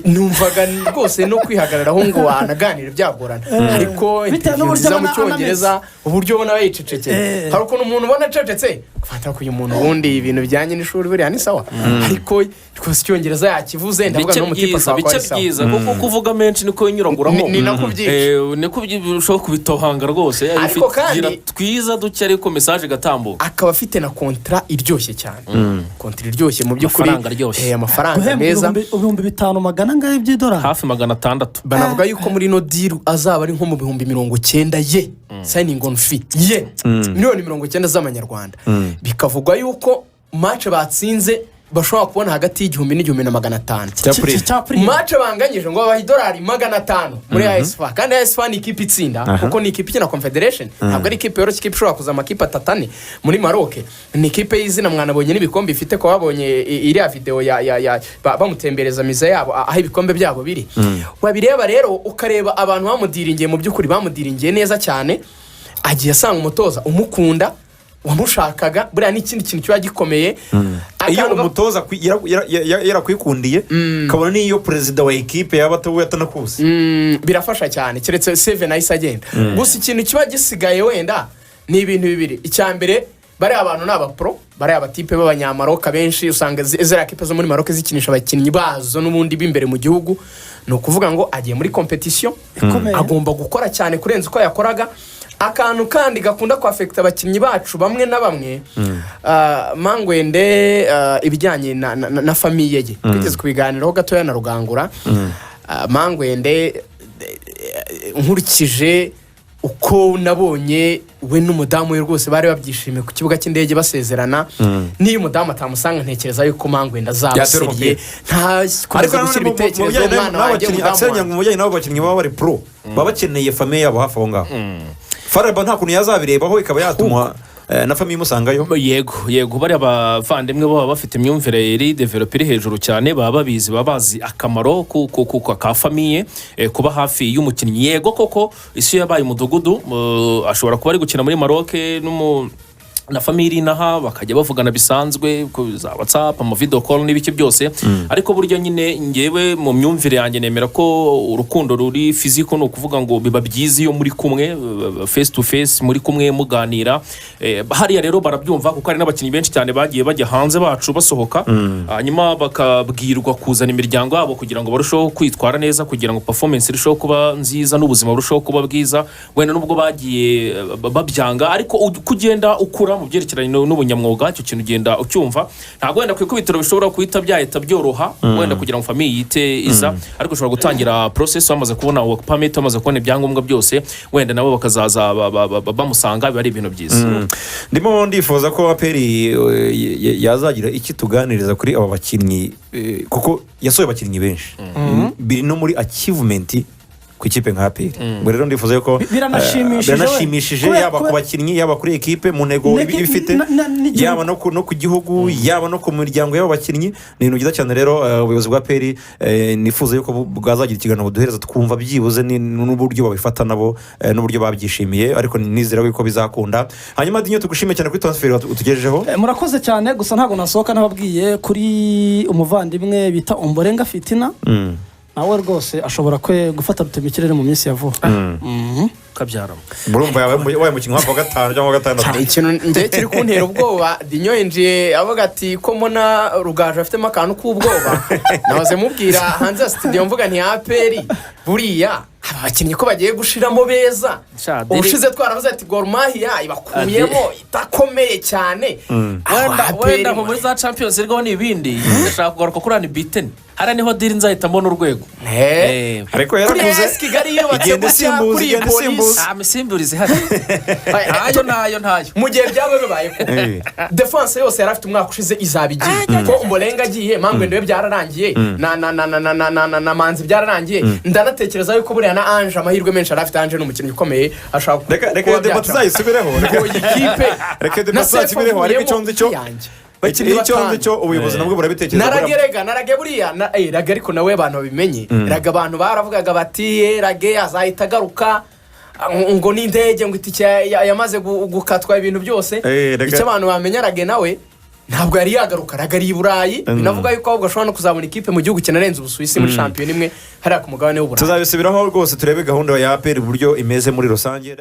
numvaga rwose no kwihagararaho ngo anaganire byagorana ariko nziza mu Cyongereza uburyo ubona yicecekeye hari ukuntu umuntu ubona acecetse fata ko uyu muntu ubundi ibintu bijyanye n'ishuri buriya ni sawa ariko rwose icyongereza yakivuze ndavuga no mutipa sawa bice byiza kuko kuvuga menshi niko inyuranguramo ni nako byinshi niko ushobora kubitohanga rwose ariko kandi twiza duke ariko message gatambuka akaba afite na kontra iryoshye cyane kontra iryoshye mu by'ukuri amafaranga meza ibihumbi 500 ngahe by'idolari hafi 600 banavuga yuko muri no deal azaba ari nko mu bihumbi 90 ye signing on fee ye miliyoni 90 z'amanyarwanda bikavugwa yuko match batsinze bashobora kubona hagati y'igihumbi n'igihumbi na 500 match banganyije ngo babaha idolari 500 muri ASFA kandi ASFA ni ikipe itsinda kuko ni ikipe ikina Confederation ntabwo ari ikipe yoroshye ikipe ishobora kuza amakipe atatane muri Maroc ni ikipe y'izina mwanabonye n'ibikombe ifite ko babonye iriya video ya bamutembereza miza yabo aho ibikombe byabo biri wabireba rero ukareba abantu bamudiringiye mu by'ukuri bamudiringiye neza cyane agiye asanga umutoza umukunda wamushakaga buriya n'ikindi kintu kiba gikomeye iyo umutoza yarakwikundiye kabona n'iyo perezida wa ekipe yaba atanakuzi birafasha cyane keretse 7 ahise agenda gusa ikintu kiba gisigaye wenda ni ibintu bibiri icya mbere bari abantu n'abapro bari abatipe b'abanyamaroka benshi usanga zera ekipe zo muri Maroc zikinisha abakinnyi bazo n'ubundi b'imbere mu gihugu no kuvuga ngo agiye muri competition agomba gukora cyane kurenza uko yakoraga akantu kandi gakunda kwafekta abakinnyi bacu bamwe na bamwe Mangwende ibijyanye na famiye ye twigeze kubiganiraho gatoya na Rugangura Mangwende nkurikije uko nabonye we n'umudamu we rwose bari babyishimiye ku kibuga cy'indege basezerana niyo umudamu atamusanga ntekereza yuko Mangwende azabasiriye nta ariko gushyira ibitekerezo umwana wanjye mu bijyanye n'abo bakinnyi baba bari pro baba bakeneye famiye yabo hafi aho ngaho Faraba nta kuntu yazabirebaho ikaba yatuma na famiye imusangayo yego bari abavandimwe baba bafite imyumvire iri developer hejuru cyane baba babizi babazi akamaro ka famiye kuba hafi y'umukinnyi yego koko isi yabaye umudugudu ashobora kuba ari gukina muri Maroc na family naha bakajya bavugana bisanzwe ku za WhatsApp ama video call n'ibiki byose ariko buryo nyine ngewe mu myumvire yanjye nemera ko urukundo ruri physical no kuvuga ngo biba byiza iyo muri kumwe face to face muri kumwe muganira hariya rero barabyumva kuko ari n'abakinnyi benshi cyane bagiye bajya hanze bacu basohoka hanyuma bakabwirwa kuzana imiryango yabo kugira ngo barusheho kwitwara neza kugira ngo performance irusheho kuba nziza n'ubuzima burusheho kuba bwiza wenda nubwo bagiye babyanga ariko kugenda ukura mu byerekeranye n'ubunyamwuga cyo kintu ugenda ucyumva ntabwo wenda kwikubitiro bishobora kuhita byahita byoroha wenda kugira ngo famille yite iza ariko ushobora gutangira process wamaze kubona work permit wamaze kubona ibyangombwa byose wenda nabo bakazaza bamusanga biba ari ibintu byiza ndimo ndifuza ko aperi yazagira iki tuganiriza kuri aba bakinnyi kuko yasohoye abakinnyi benshi biri no muri achievement ku ikipe nka APR ngo rero ndifuza yuko biranashimishije yaba ku bakinnyi yaba kuri ekipe mu ntego ibifite yaba no ku gihugu yaba no ku miryango y'abo bakinnyi ni ibintu byiza cyane rero ubuyobozi bwa APR nifuza yuko bwazagira ikiganiro buduhereza twumva byibuze n'uburyo babifata nabo n'uburyo babyishimiye ariko nizera yuko bizakunda hanyuma dinyo tugushimiye cyane kuri transfer utugejejeho murakoze cyane gusa ntago nasohoka nababwiye kuri umuvandimwe bita Ombolenga Fitina nawe rwose ashobora gufata rutemikirere mu minsi ya vuba kabyaramo murumva yawe mu kinwa wa gatanu cyangwa wa gatandatu ikintu ngiye kiri kuntera ubwoba dinyo yinjiye avuga ati ko mbona Rugaje afitemo akantu k'ubwoba nahoze mubwira hanze ya studio mvuga nti APR buriya abakinnyi ko bagiye gushiramo beza ubushize twaravuze ati Gor Mahia ibakuyemo itakomeye cyane wenda muri za Champions League n'ibindi ndashaka kugaruka kuri ani biten hara niho diri nzahita mbona urwego ariko yarakuze Kigali yo batse amisimburize hari nayo mu gihe byawe bibaye ko defense yose yarafite umwaka ushize izabigiye ko Ombolenga agiye Mangwende byararangiye na Manzi byararangiye ndanatekereza yuko buriya na Ange amahirwe menshi arafite Ange n'umukinnyi ukomeye ashaka reka debate zayisubireho reka debate zayisubireho ariko icyo cyo ubuyobozi nabwo burabitekereza narage buriya rage ariko nawe abantu babimenye rage abantu baravugaga bati rage azahita agaruka ngo n'indege ngo itike yamaze gukatwa ibintu byose icyo abantu bamenya rage nawe ntabwo yari yagaruka ragari Burayi binavuga yuko ahubwo ashobora no kuzabona ikipe mu gihugu kinarenza Ubusuwisi muri champion imwe hariya ku mugabane w'Uburayi tuzabisubiraho rwose turebe gahunda ya APR buryo imeze muri rusange.